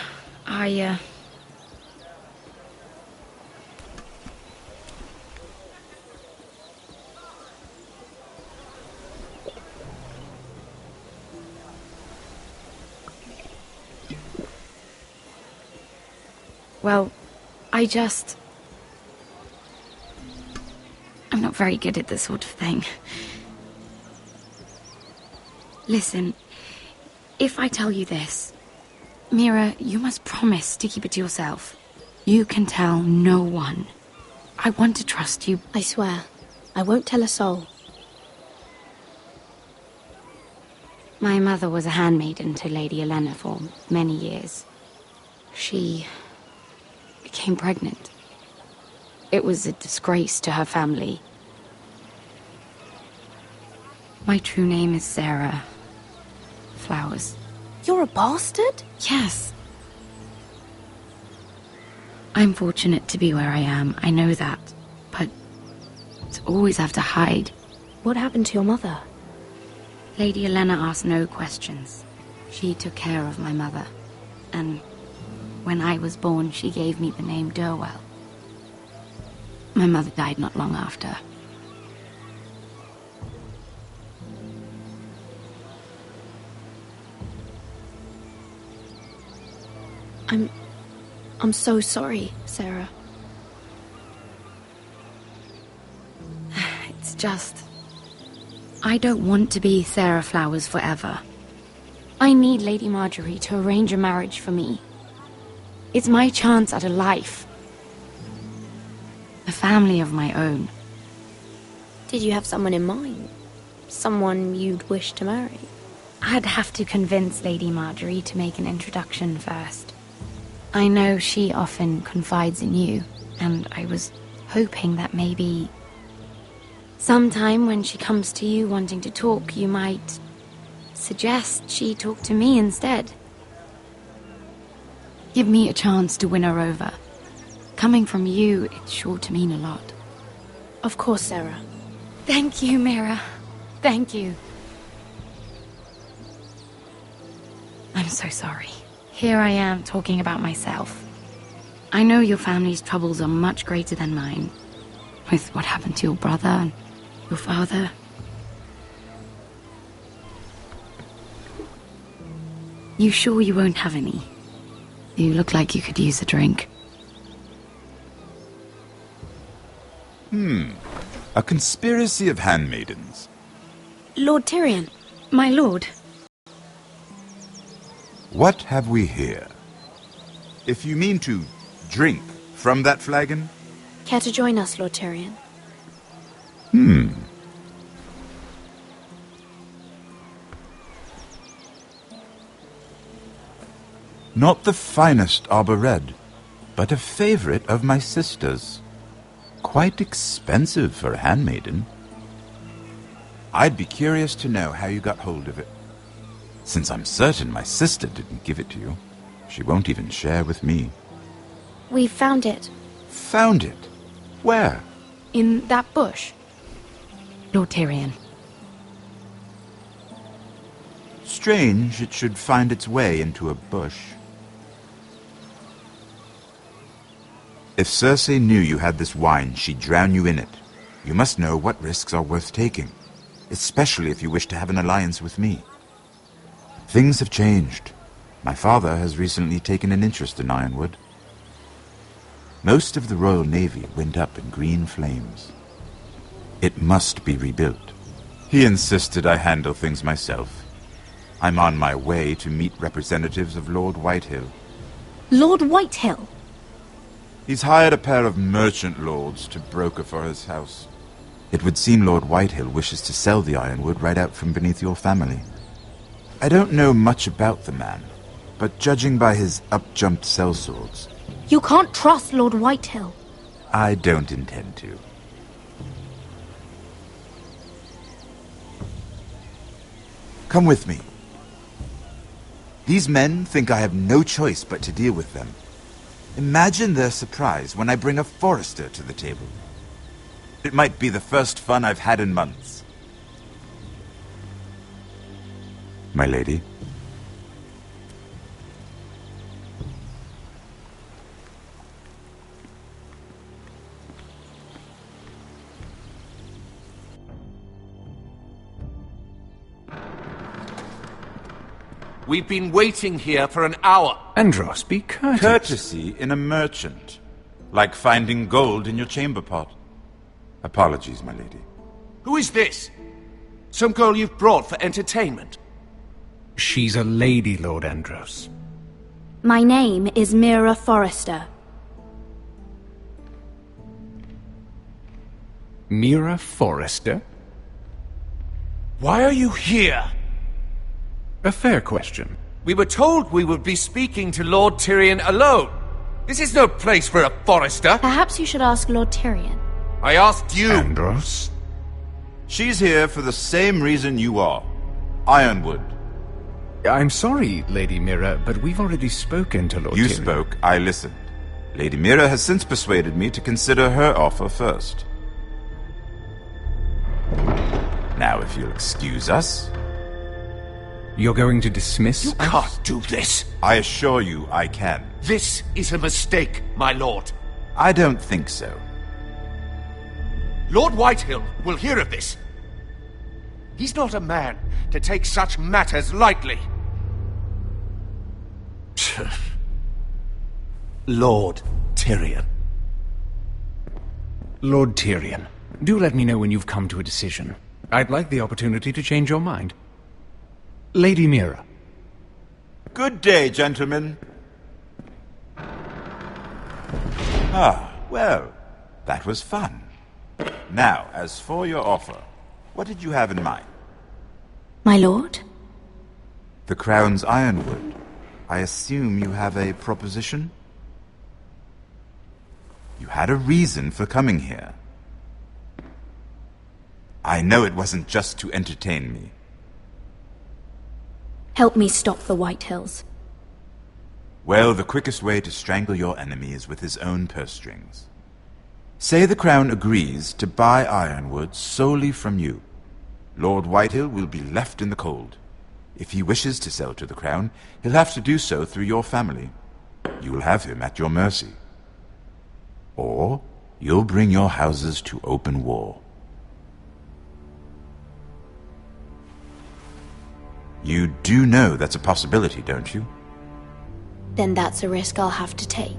well, I'm not very good at this sort of thing. Listen, if I tell you this, Mira, you must promise to keep it to yourself. You can tell no one. I want to trust you. I swear, I won't tell a soul. My mother was a handmaiden to Lady Olenna for many years. She became pregnant. It was a disgrace to her family. My true name is Sarah Flowers. You're a bastard? Yes. I'm fortunate to be where I am, I know that. But to always have to hide. What happened to your mother? Lady Olenna asked no questions. She took care of my mother. And when I was born, she gave me the name Durwell. My mother died not long after. I'm so sorry, Sarah. It's just... I don't want to be Sarah Flowers forever. I need Lady Marjorie to arrange a marriage for me. It's my chance at a life. A family of my own. Did you have someone in mind? Someone you'd wish to marry? I'd have to convince Lady Marjorie to make an introduction first. I know she often confides in you, and I was hoping that maybe sometime when she comes to you wanting to talk, you might suggest she talk to me instead. Give me a chance to win her over. Coming from you, it's sure to mean a lot. Of course, Sarah. Thank you, Mira. Thank you. I'm so sorry. Here I am talking about myself. I know your family's troubles are much greater than mine. With what happened to your brother and your father. You sure you won't have any? You look like you could use a drink. A conspiracy of handmaidens. Lord Tyrion. My lord. What have we here? If you mean to drink from that flagon? Care to join us, Lord Tyrion? Not the finest Arbor Red, but a favorite of my sister's. Quite expensive for a handmaiden. I'd be curious to know how you got hold of it. Since I'm certain my sister didn't give it to you, she won't even share with me. We found it. Found it? Where? In that bush. Lord Tyrion. Strange it should find its way into a bush. If Cersei knew you had this wine, she'd drown you in it. You must know what risks are worth taking, especially if you wish to have an alliance with me. Things have changed. My father has recently taken an interest in Ironwood. Most of the Royal Navy went up in green flames. It must be rebuilt. He insisted I handle things myself. I'm on my way to meet representatives of Lord Whitehill. Lord Whitehill? He's hired a pair of merchant lords to broker for his house. It would seem Lord Whitehill wishes to sell the Ironwood right out from beneath your family. I don't know much about the man, but judging by his up-jumped sellswords... You can't trust Lord Whitehill. I don't intend to. Come with me. These men think I have no choice but to deal with them. Imagine their surprise when I bring a Forrester to the table. It might be the first fun I've had in months. My lady. We've been waiting here for an hour. Andros, be courteous. Courtesy in a merchant. Like finding gold in your chamber pot. Apologies, my lady. Who is this? Some girl you've brought for entertainment? She's a lady, Lord Andros. My name is Mira Forrester. Mira Forrester? Why are you here? A fair question. We were told we would be speaking to Lord Tyrion alone. This is no place for a Forrester. Perhaps you should ask Lord Tyrion. I asked you. Andros? She's here for the same reason you are. Ironwood. I'm sorry, Lady Mira, but we've already spoken to Lord Tyrion. You spoke, I listened. Lady Mira has since persuaded me to consider her offer first. Now, if you'll excuse us... You're going to dismiss us? You can't do this. I assure you I can. This is a mistake, my lord. I don't think so. Lord Whitehill will hear of this. He's not a man to take such matters lightly. Lord Tyrion. Lord Tyrion, do let me know when you've come to a decision. I'd like the opportunity to change your mind. Lady Mira. Good day, gentlemen. Ah, well, that was fun. Now, as for your offer, what did you have in mind? My lord? The Crown's Ironwood. I assume you have a proposition? You had a reason for coming here. I know it wasn't just to entertain me. Help me stop the Whitehills. Well, the quickest way to strangle your enemy is with his own purse strings. Say the Crown agrees to buy Ironwood solely from you. Lord Whitehill will be left in the cold. If he wishes to sell to the Crown, he'll have to do so through your family. You will have him at your mercy. Or you'll bring your houses to open war. You do know that's a possibility, don't you? Then that's a risk I'll have to take.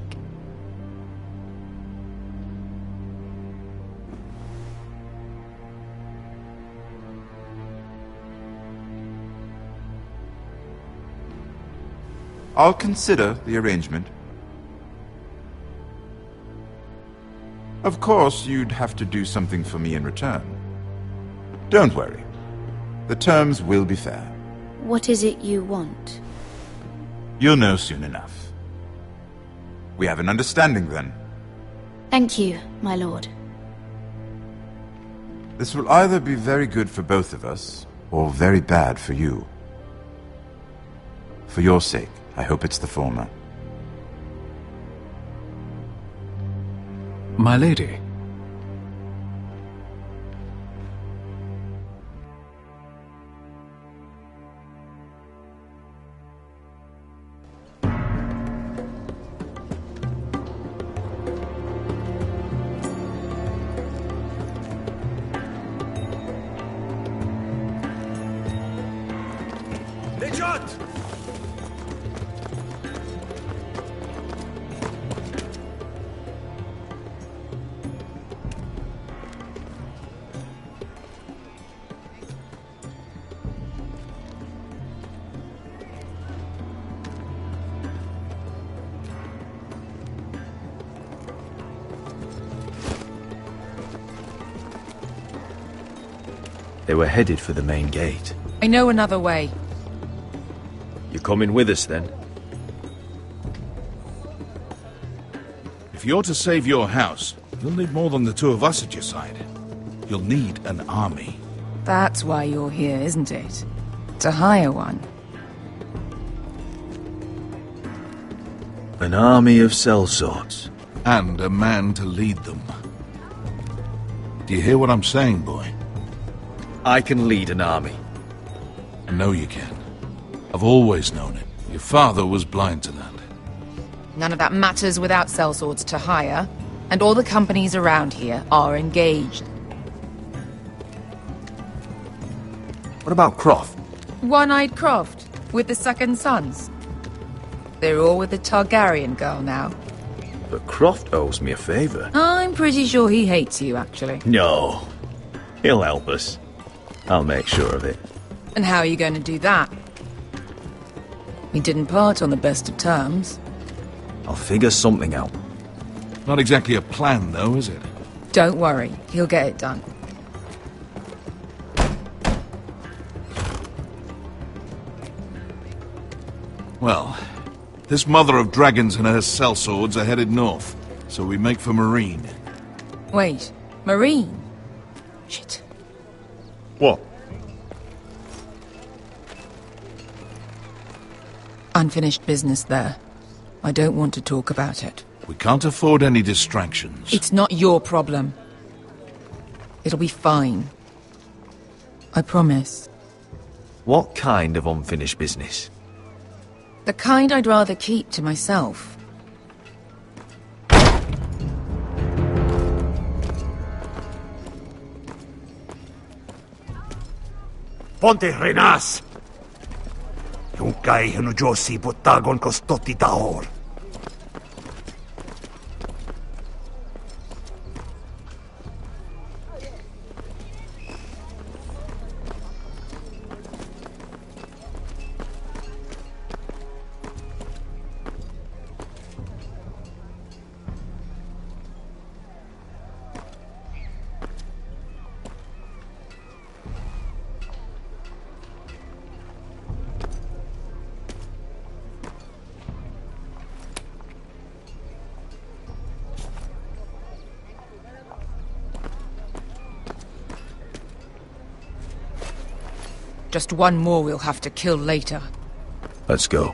I'll consider the arrangement. Of course, you'd have to do something for me in return. Don't worry. The terms will be fair. What is it you want? You'll know soon enough. We have an understanding, then. Thank you, my lord. This will either be very good for both of us, or very bad for you. For your sake, I hope it's the former. My lady. They were headed for the main gate. I know another way. You coming with us, then? If you're to save your house, you'll need more than the two of us at your side. You'll need an army. That's why you're here, isn't it? To hire one. An army of sellswords. And a man to lead them. Do you hear what I'm saying, boy? I can lead an army. I know you can. I've always known it. Your father was blind to that. None of that matters without sellswords to hire, and all the companies around here are engaged. What about Croft? One-Eyed Croft, with the second sons. They're all with the Targaryen girl now. But Croft owes me a favour. I'm pretty sure he hates you, actually. No. He'll help us. I'll make sure of it. And how are you going to do that? We didn't part on the best of terms. I'll figure something out. Not exactly a plan, though, is it? Don't worry, he'll get it done. Well, this mother of dragons and her sellswords are headed north, so we make for Marine. Wait, Marine? Shit. What? Unfinished business there. I don't want to talk about it. We can't afford any distractions. It's not your problem. It'll be fine. I promise. What kind of unfinished business? The kind I'd rather keep to myself. Ponte Renas! Yung kay Hanujosi Botagon Kostoti Tahor. Just one more we'll have to kill later. Let's go.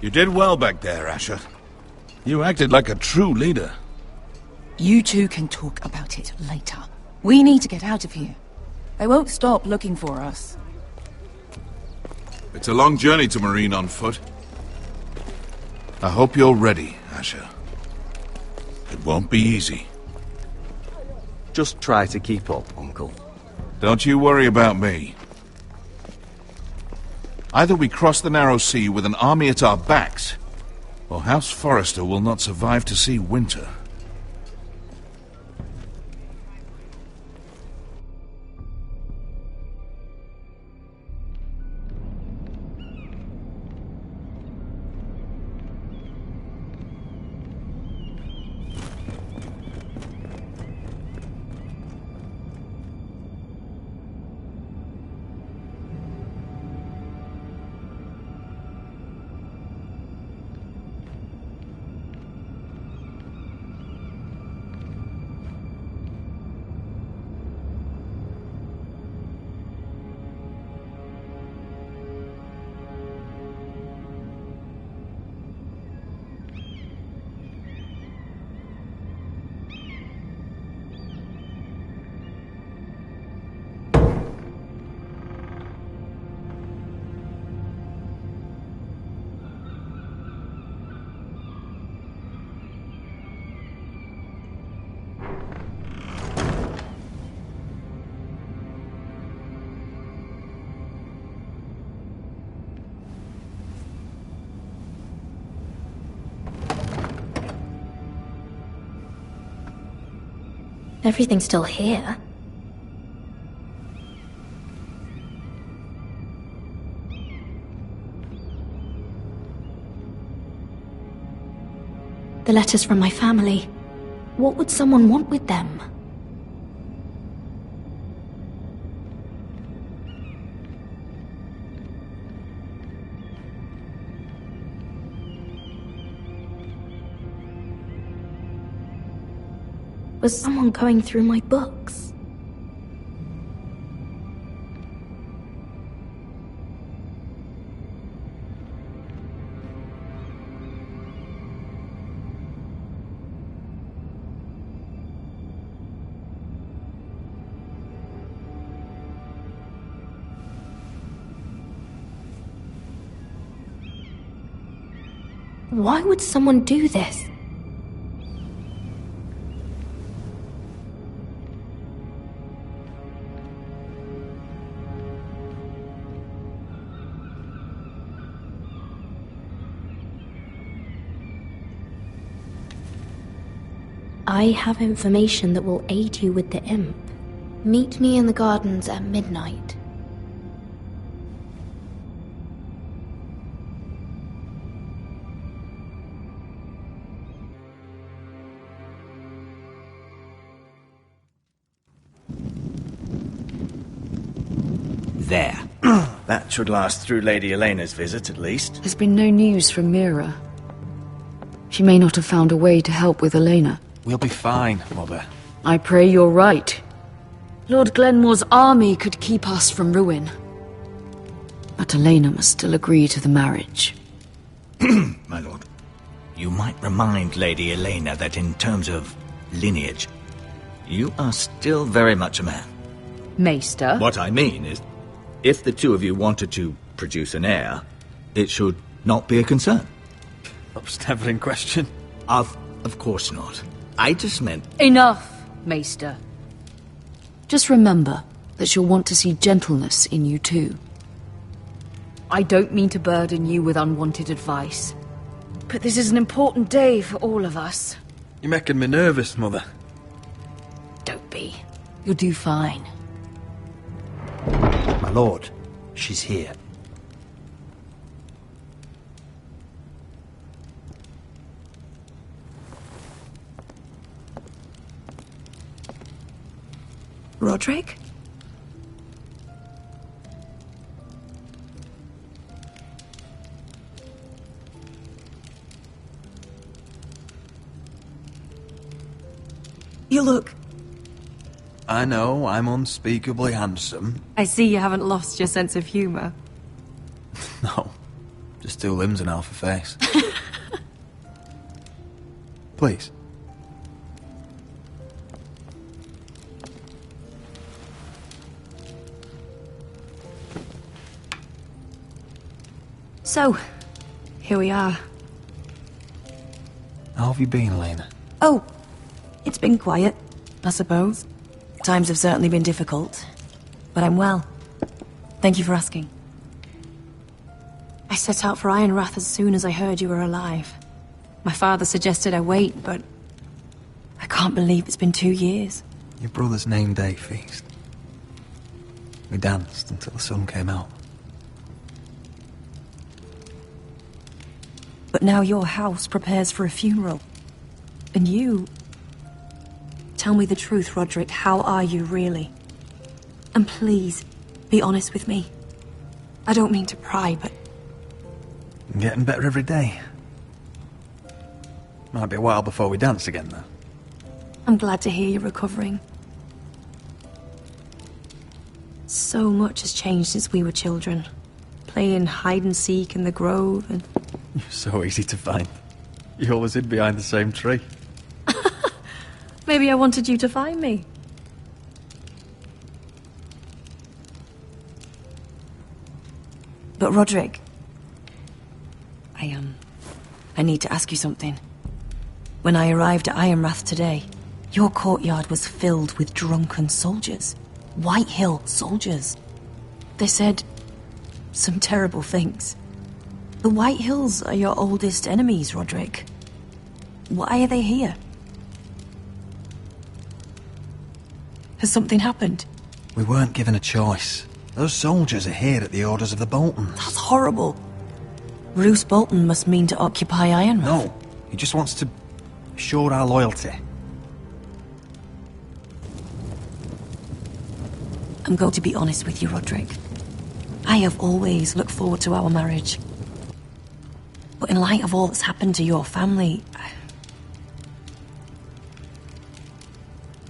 You did well back there, Asher. You acted like a true leader. You two can talk about it later. We need to get out of here. They won't stop looking for us. It's a long journey to Marine on foot. I hope you're ready, Asher. It won't be easy. Just try to keep up, Uncle. Don't you worry about me. Either we cross the narrow sea with an army at our backs, or House Forrester will not survive to see winter. Everything's still here. The letters from my family. What would someone want with them? was someone going through my books. Why would someone do this? I have information that will aid you with the imp. Meet me in the gardens at midnight. There. That should last through Lady Elena's visit, at least. There's been no news from Mira. She may not have found a way to help with Elena. We'll be fine, Mother. I pray you're right. Lord Glenmore's army could keep us from ruin. But Elena must still agree to the marriage. My lord, you might remind Lady Elena that in terms of lineage, you are still very much a man. Maester? What I mean is, if the two of you wanted to produce an heir, it should not be a concern. That was never in question. Of course not. I just meant... Enough, Maester. Just remember that she'll want to see gentleness in you too. I don't mean to burden you with unwanted advice, but this is an important day for all of us. You're making me nervous, Mother. Don't be. You'll do fine. My lord, she's here. Roderick? You look... I know, I'm unspeakably handsome. I see you haven't lost your sense of humour. No, just two limbs and half a face. Please. So, here we are. How have you been, Elena? Oh, it's been quiet, I suppose. Times have certainly been difficult, but I'm well. Thank you for asking. I set out for Ironrath as soon as I heard you were alive. My father suggested I wait, but I can't believe it's been 2 years. Your brother's name day feast. We danced until the sun came out. But now your house prepares for a funeral. And you... Tell me the truth, Roderick. How are you, really? And please, be honest with me. I don't mean to pry, but... I'm getting better every day. Might be a while before we dance again, though. I'm glad to hear you're recovering. So much has changed since we were children. Playing hide-and-seek in the grove and... You're so easy to find. You always hid behind the same tree. Maybe I wanted you to find me. But Roderick... I need to ask you something. When I arrived at Ironrath today, your courtyard was filled with drunken soldiers. White Hill soldiers. They said some terrible things. The White Hills are your oldest enemies, Roderick. Why are they here? Has something happened? We weren't given a choice. Those soldiers are here at the orders of the Boltons. That's horrible. Roose Bolton must mean to occupy Ironrath. No, he just wants to assure our loyalty. I'm going to be honest with you, Roderick. I have always looked forward to our marriage. But in light of all that's happened to your family...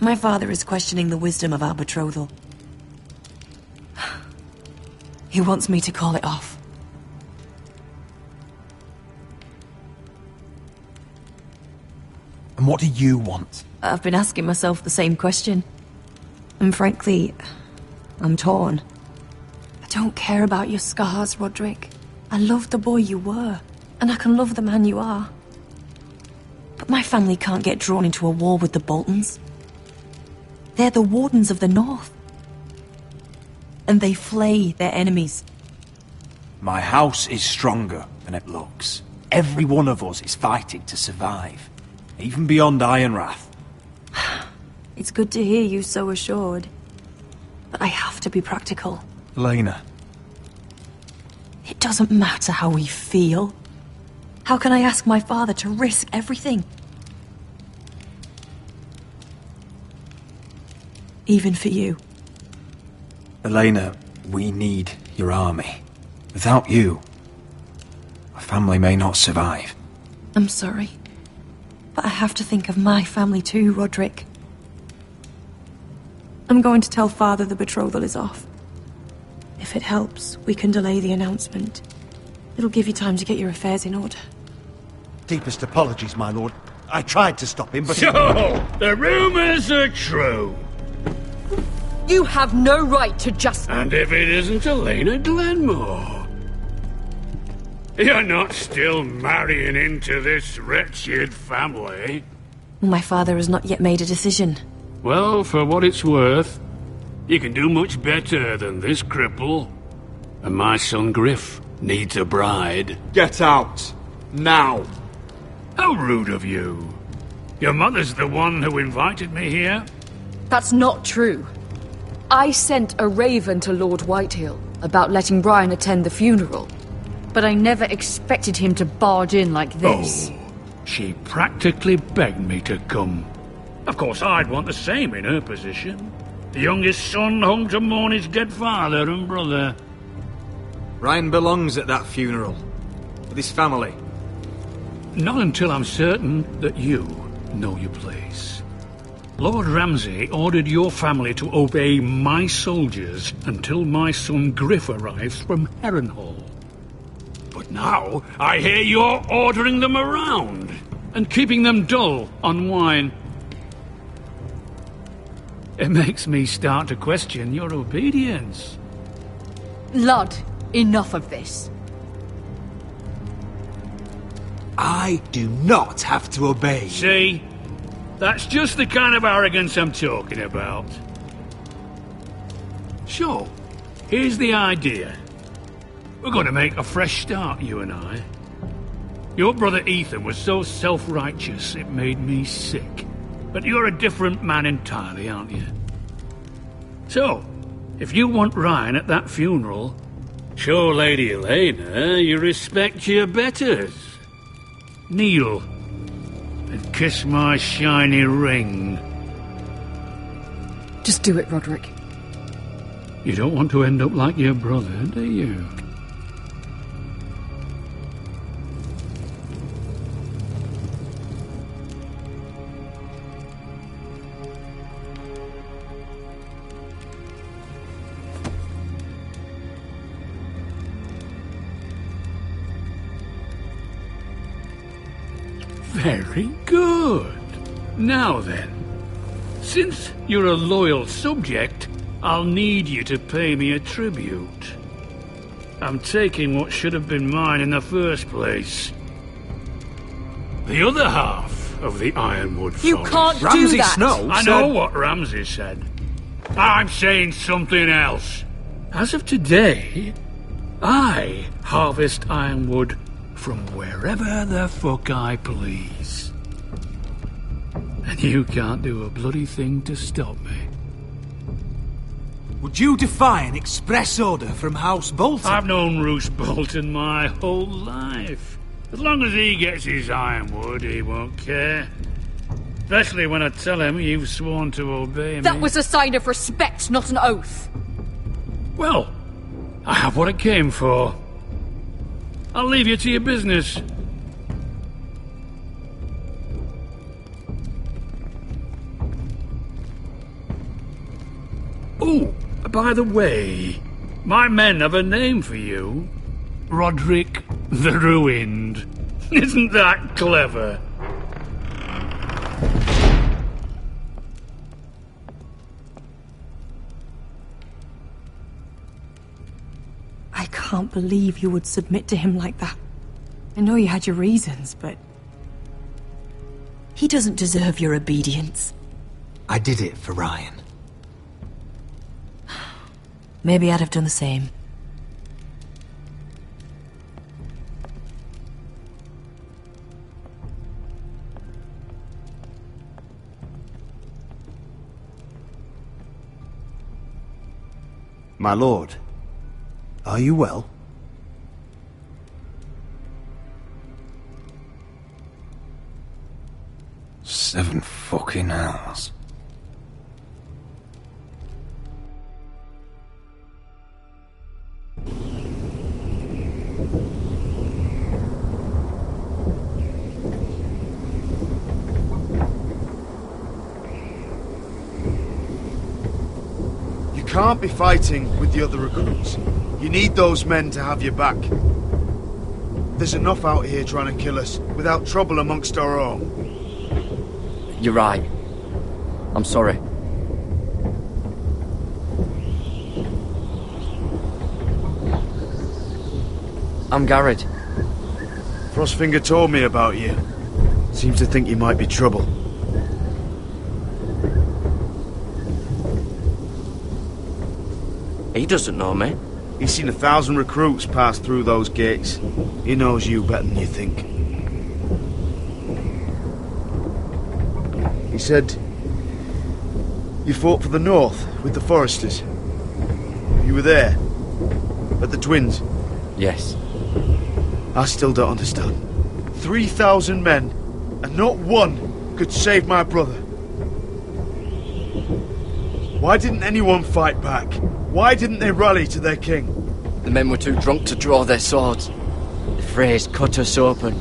My father is questioning the wisdom of our betrothal. He wants me to call it off. And what do you want? I've been asking myself the same question. And frankly, I'm torn. I don't care about your scars, Roderick. I love the boy you were, and I can love the man you are. But my family can't get drawn into a war with the Boltons. They're the Wardens of the North. And they flay their enemies. My house is stronger than it looks. Every one of us is fighting to survive. Even beyond Ironrath. It's good to hear you so assured. But I have to be practical. Elena. It doesn't matter how we feel. How can I ask my father to risk everything? Even for you. Elena, we need your army. Without you, our family may not survive. I'm sorry. But I have to think of my family too, Roderick. I'm going to tell Father the betrothal is off. If it helps, we can delay the announcement. It'll give you time to get your affairs in order. Deepest apologies, my lord. I tried to stop him, but... So, the rumors are true. You have no right to just... And if it isn't Elena Glenmore? You're not still marrying into this wretched family? My father has not yet made a decision. Well, for what it's worth, you can do much better than this cripple. And my son Griff needs a bride. Get out! Now! How rude of you. Your mother's the one who invited me here? That's not true. I sent a raven to Lord Whitehill about letting Brian attend the funeral. But I never expected him to barge in like this. Oh, she practically begged me to come. Of course, I'd want the same in her position. The youngest son home to mourn his dead father and brother. Ryan belongs at that funeral. With his family. Not until I'm certain that you know your place. Lord Ramsay ordered your family to obey my soldiers until my son Griff arrives from Harrenhal. But now, I hear you're ordering them around and keeping them dull on wine. It makes me start to question your obedience. Lud, enough of this. I do not have to obey. See? That's just the kind of arrogance I'm talking about. So, here's the idea. We're going to make a fresh start, you and I. Your brother Ethan was so self-righteous it made me sick. But you're a different man entirely, aren't you? So, if you want Ryan at that funeral, show Lady Elena you respect your betters. Kneel and kiss my shiny ring. Just do it, Roderick. You don't want to end up like your brother, do you? Very good. Now then, since you're a loyal subject, I'll need you to pay me a tribute. I'm taking what should have been mine in the first place. The other half of the Ironwood Forest. You can't do that! I know what Ramsay said. I'm saying something else. As of today, I harvest Ironwood from wherever the fuck I please. And you can't do a bloody thing to stop me. Would you defy an express order from House Bolton? I've known Roose Bolton my whole life. As long as he gets his ironwood, he won't care. Especially when I tell him you've sworn to obey me. That was a sign of respect, not an oath. Well, I have what I came for. I'll leave you to your business. By the way, my men have a name for you. Roderick the Ruined. Isn't that clever? I can't believe you would submit to him like that. I know you had your reasons, but... he doesn't deserve your obedience. I did it for Ryan. Maybe I'd have done the same. My lord, are you well? Seven fucking hours. You can't be fighting with the other recruits. You need those men to have your back. There's enough out here trying to kill us without trouble amongst our own. You're right. I'm sorry. I'm Garrett. Frostfinger told me about you. Seems to think you might be trouble. He doesn't know me. He's seen 1,000 recruits pass through those gates. He knows you better than you think. He said you fought for the North with the Foresters. You were there, at the Twins. Yes. I still don't understand. 3,000 men, and not one could save my brother. Why didn't anyone fight back? Why didn't they rally to their king? The men were too drunk to draw their swords. The Freys cut us open.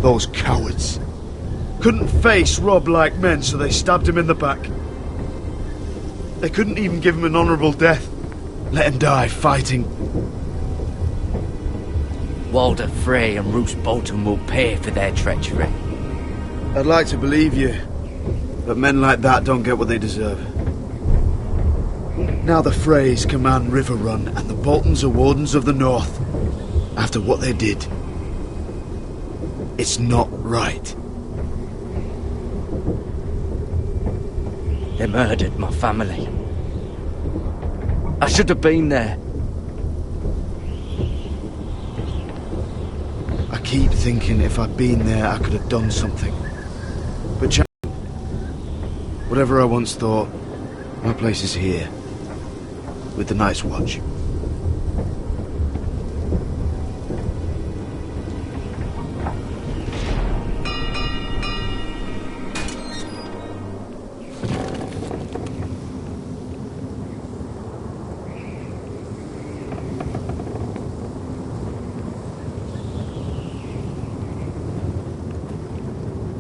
Those cowards. Couldn't face Robb like men, so they stabbed him in the back. They couldn't even give him an honourable death. Let him die fighting. Walder Frey and Roose Bolton will pay for their treachery. I'd like to believe you, but men like that don't get what they deserve. Now the Freys command Riverrun, and the Boltons are Wardens of the North. After what they did. It's not right. They murdered my family. I should have been there. I keep thinking if I'd been there, I could have done something. But whatever I once thought, my place is here. With the Night's Watch.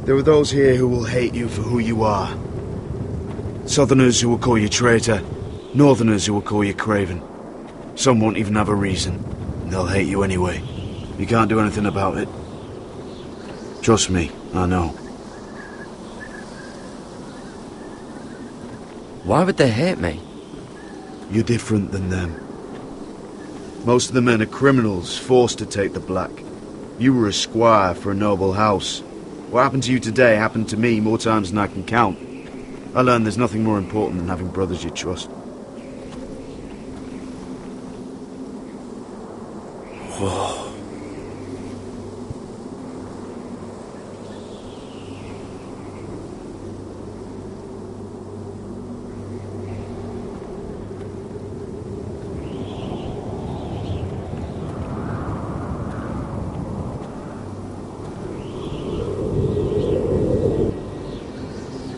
There are those here who will hate you for who you are. Southerners who will call you traitor. Northerners who will call you craven. Some won't even have a reason. And they'll hate you anyway. You can't do anything about it. Trust me, I know. Why would they hate me? You're different than them. Most of the men are criminals, forced to take the black. You were a squire for a noble house. What happened to you today happened to me more times than I can count. I learned there's nothing more important than having brothers you trust. Whoa.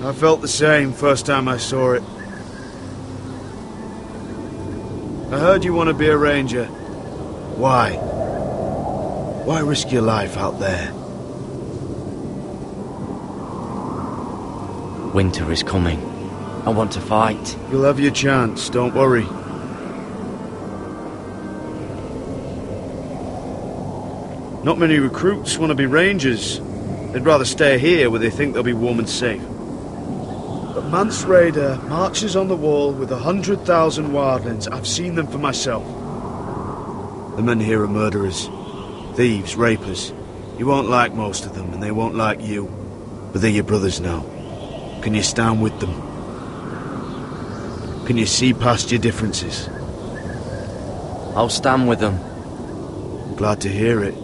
I felt the same first time I saw it. I heard you want to be a ranger. Why? Why risk your life out there? Winter is coming. I want to fight. You'll have your chance, don't worry. Not many recruits want to be rangers. They'd rather stay here where they think they'll be warm and safe. But Mance Rayder marches on the wall with 100,000 wildlings. I've seen them for myself. The men here are murderers, thieves, rapers. You won't like most of them, and they won't like you. But they're your brothers now. Can you stand with them? Can you see past your differences? I'll stand with them. I'm glad to hear it.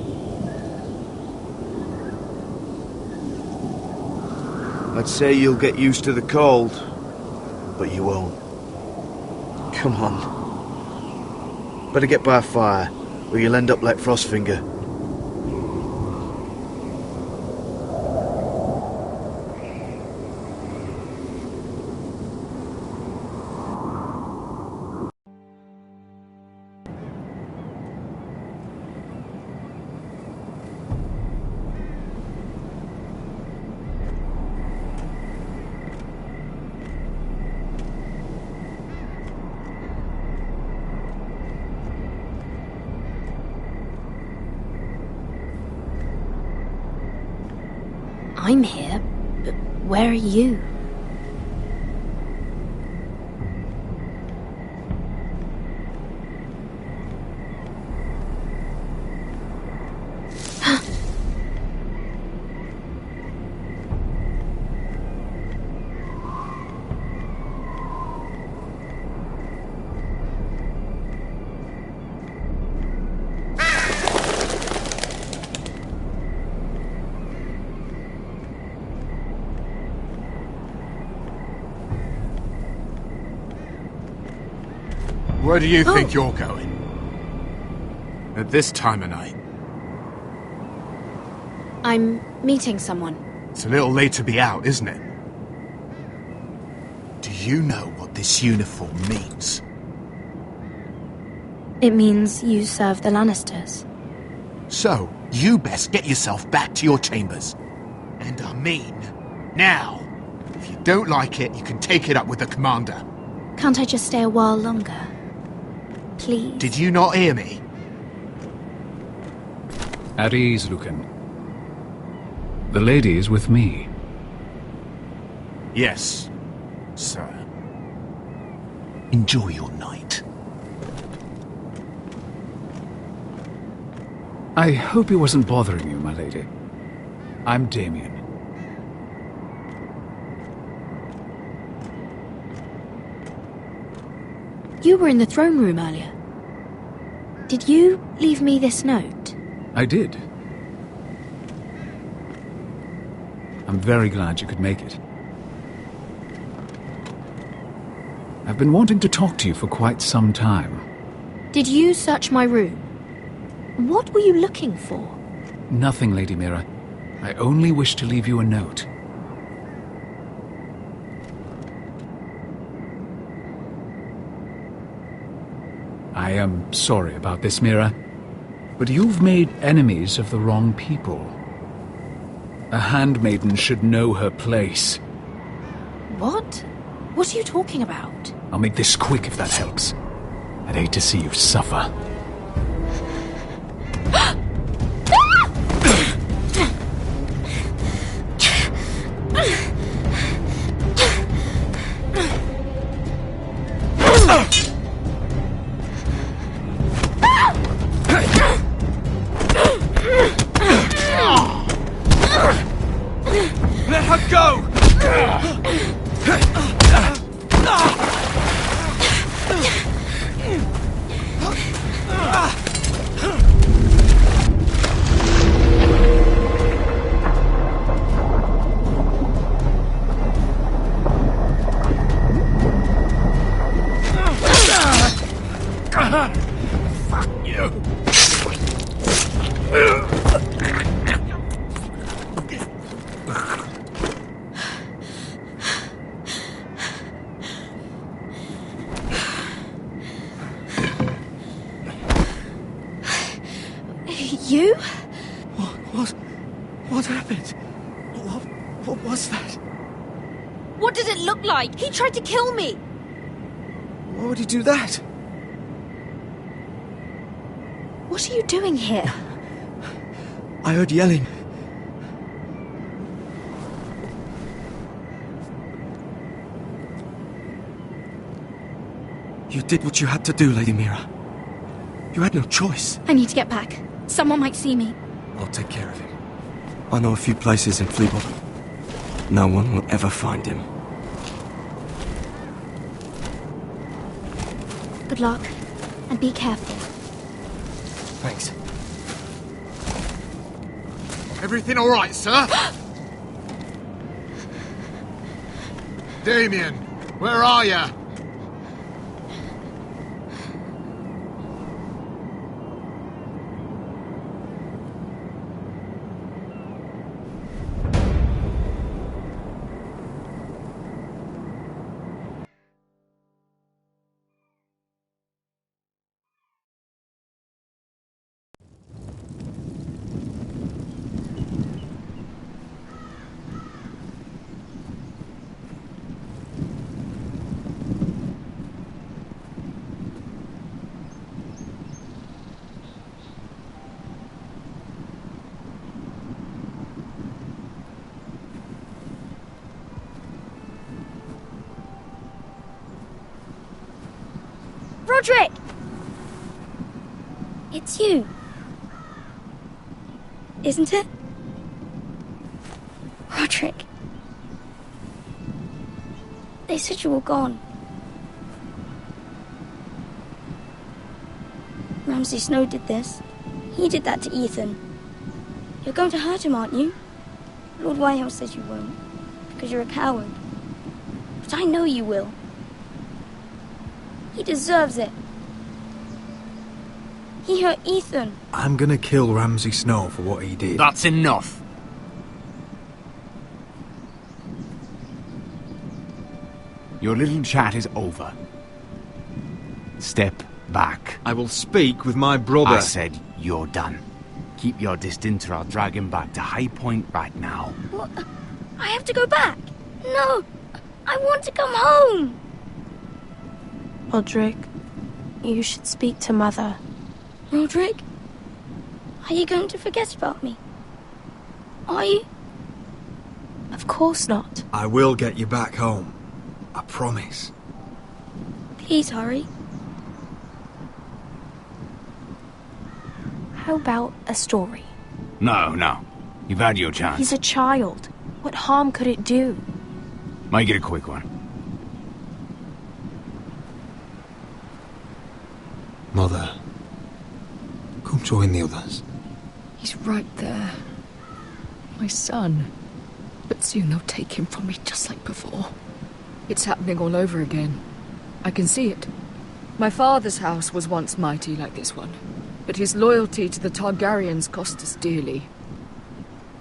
I'd say you'll get used to the cold, but you won't. Come on. Better get by a fire, or you'll end up like Frostfinger. I'm here, but where are you? Where do you think you're going? At this time of night? I'm meeting someone. It's a little late to be out, isn't it? Do you know what this uniform means? It means you serve the Lannisters. So, you best get yourself back to your chambers. And I mean, now. If you don't like it, you can take it up with the commander. Can't I just stay a while longer? Please? Did you not hear me? At ease, Lucan. The lady is with me. Yes, sir. Enjoy your night. I hope he wasn't bothering you, my lady. I'm Damien. You were in the throne room earlier. Did you leave me this note? I did. I'm very glad you could make it. I've been wanting to talk to you for quite some time. Did you search my room? What were you looking for? Nothing, Lady Mira. I only wish to leave you a note. I am sorry about this, Mira, but you've made enemies of the wrong people. A handmaiden should know her place. What? What are you talking about? I'll make this quick if that helps. I'd hate to see you suffer. Let her go! Fuck you! You? What happened? What was that? What does it look like? He tried to kill me! Why would he do that? What are you doing here? I heard yelling. You did what you had to do, Lady Mira. You had no choice. I need to get back. Someone might see me. I'll take care of him. I know a few places in Fleabottom. No one will ever find him. Good luck, and be careful. Thanks. Everything all right, sir? Damien, where are you? Roderick! It's you. Isn't it? Roderick. They said you were gone. Ramsay Snow did this. He did that to Ethan. You're going to hurt him, aren't you? Lord Whitehill says you won't, because you're a coward. But I know you will. He deserves it. He hurt Ethan. I'm gonna kill Ramsay Snow for what he did. That's enough. Your little chat is over. Step back. I will speak with my brother. I said you're done. Keep your distance or I'll drag him back to High Point right now. What? I have to go back. No, I want to come home. Roderick, you should speak to Mother. Roderick? Are you going to forget about me? Are you? Of course not. I will get you back home. I promise. Please hurry. How about a story? No. You've had your chance. He's a child. What harm could it do? Make it a quick one. Mother, come join the others. He's right there. My son. But soon they'll take him from me just like before. It's happening all over again. I can see it. My father's house was once mighty like this one, but his loyalty to the Targaryens cost us dearly.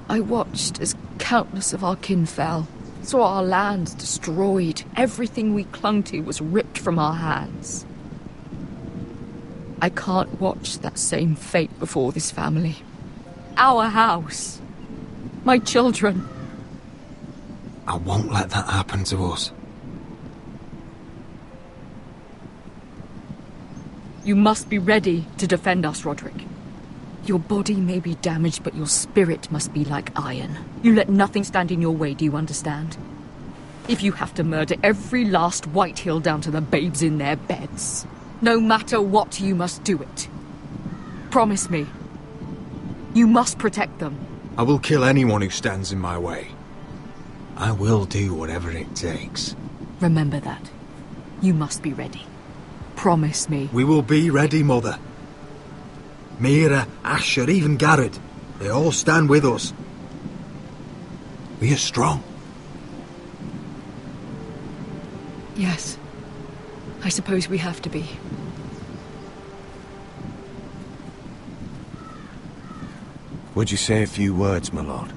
I watched as countless of our kin fell, saw our lands destroyed, everything we clung to was ripped from our hands. I can't watch that same fate before this family. Our house. My children. I won't let that happen to us. You must be ready to defend us, Roderick. Your body may be damaged, but your spirit must be like iron. You let nothing stand in your way, do you understand? If you have to murder every last Whitehill down to the babes in their beds, no matter what, you must do it. Promise me. You must protect them. I will kill anyone who stands in my way. I will do whatever it takes. Remember that. You must be ready. Promise me. We will be ready, Mother. Mira, Asher, even Garrett. They all stand with us. We are strong. Yes. I suppose we have to be. Would you say a few words, my lord?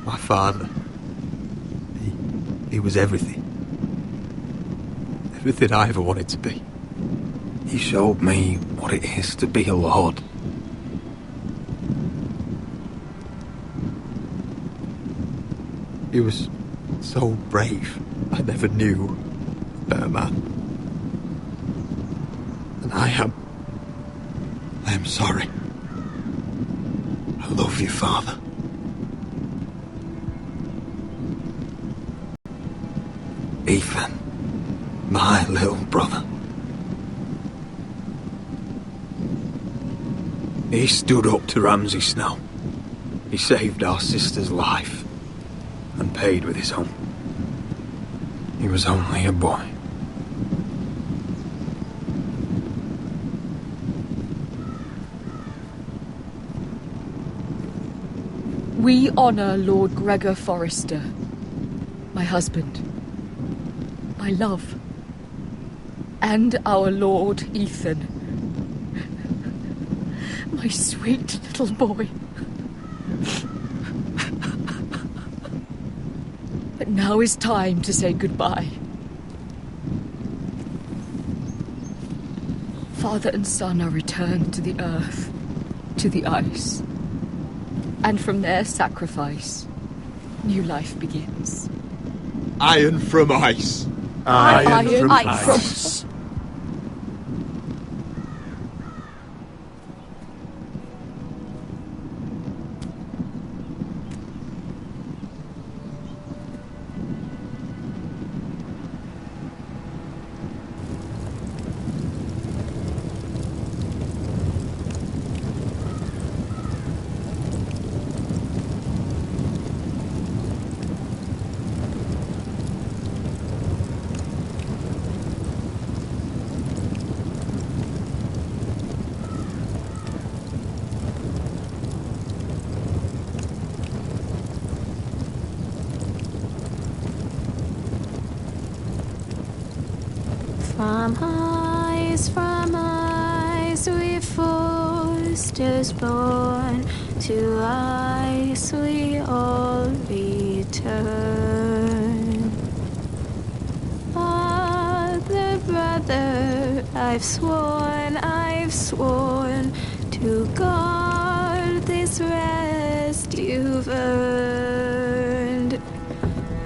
My father. He was everything. everything I ever wanted to be. He showed me what it is to be a lord. He was so brave, I never knew a better man. And I am sorry. I love you, Father. Ethan, my little brother. He stood up to Ramsay Snow. He saved our sister's life and paid with his own. He was only a boy. We honor Lord Gregor Forrester, my husband, my love, and our Lord Ethan, my sweet little boy. But now is time to say goodbye. Father and son are returned to the earth, to the ice. And from their sacrifice, new life begins. Iron from ice. Iron from ice. From ice we Forsters born, to ice we all return. Father, brother, I've sworn to guard this rest you've earned.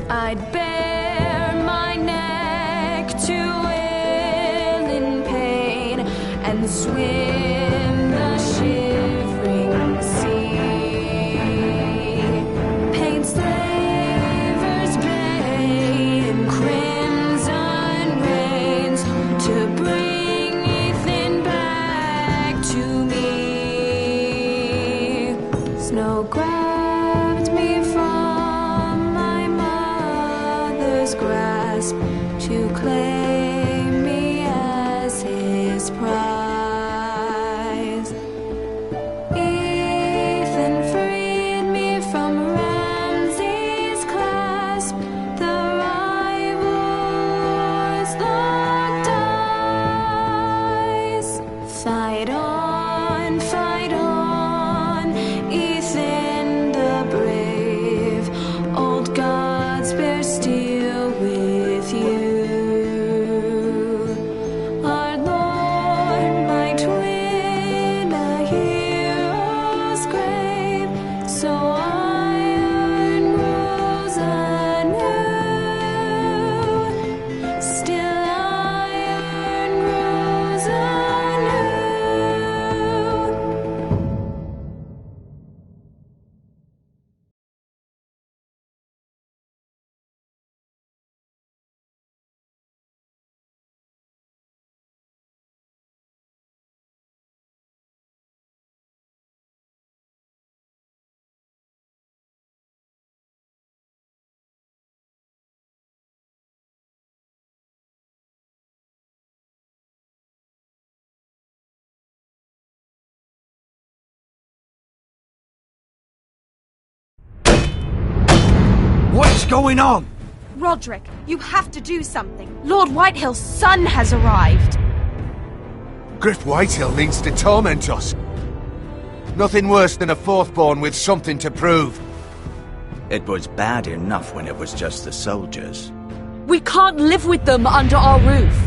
I'd bare my neck to and swim the shivering sea. Paint slavers bay in crimson rains to bring Ethan back to me. Snow grabbed me from my mother's grasp to claim me as his prize. Fight on, Ethan the brave. Old gods bear steel with you. Our Lord, my twin, a hero's grave. So iron grows anew. Still iron grows anew. What's going on? Roderick, you have to do something. Lord Whitehill's son has arrived. Griff Whitehill means to torment us. Nothing worse than a fourthborn with something to prove. It was bad enough when it was just the soldiers. We can't live with them under our roof.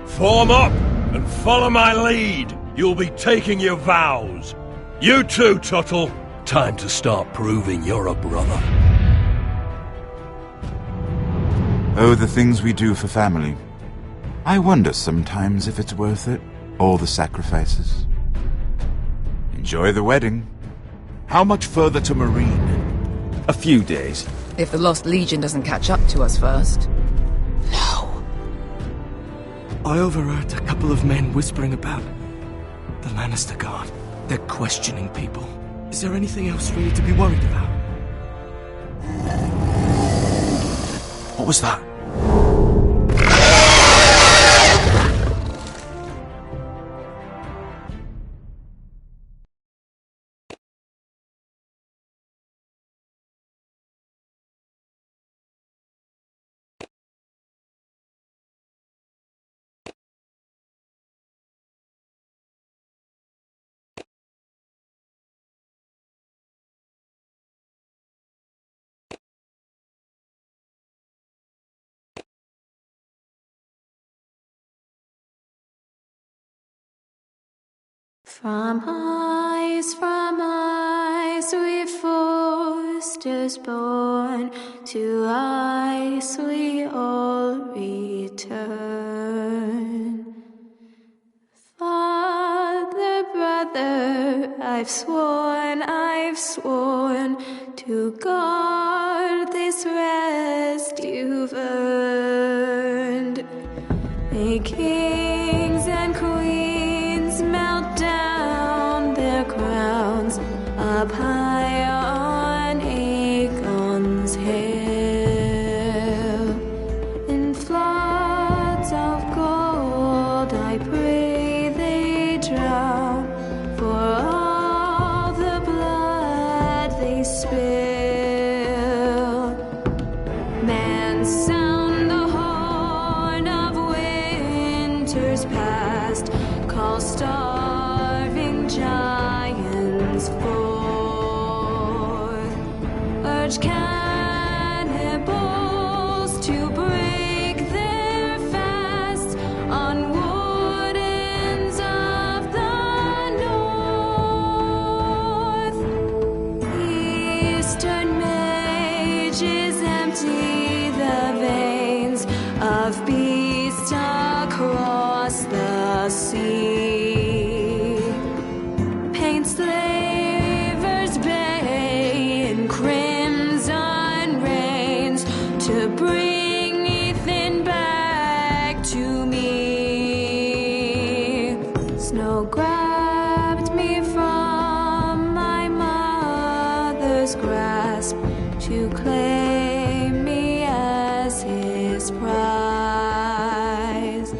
Form up and follow my lead. You'll be taking your vows. You too, Tuttle. Time to start proving you're a brother. Oh, the things we do for family. I wonder sometimes if it's worth it. All the sacrifices. Enjoy the wedding. How much further to Marine? A few days. If the Lost Legion doesn't catch up to us first. I overheard a couple of men whispering about the Lannister Guard. They're questioning people. Is there anything else we need to be worried about? What was that? From ice we foresters born, to ice we all return. Father, brother, I've sworn to guard this rest you've earned. May kings and queens melt down their crowns up high on Aegon's hill. In floods of gold I pray they drown, for all the blood they spill. Man, sound the horn of winter's past, call starving giants forth, urge cannibals to break their fast on wardens of the north. Eastern mages empty the veins of beasts across the sea. Paint slavers bay in crimson rains to bring Ethan back to me. Snow grabbed me from my mother's grasp to claim me as his prize.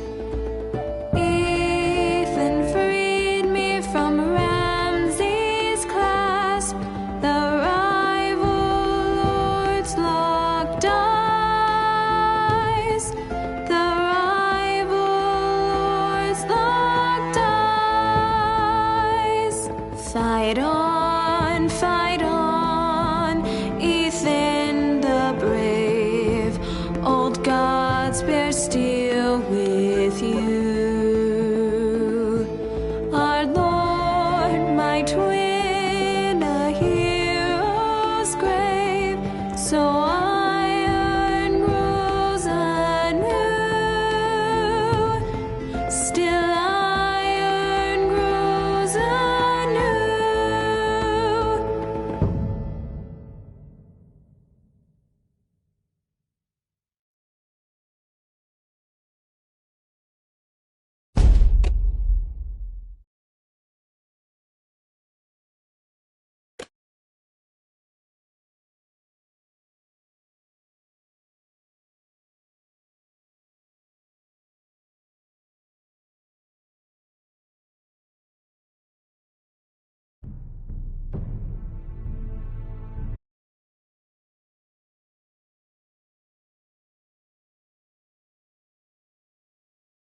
Ethan freed me from Ramsay's clasp, the rival lords locked eyes, the rival lords locked eyes. Fight on, Ethan the brave, old gods bear steel with you. Our Lord, my twin, a hero's grave, so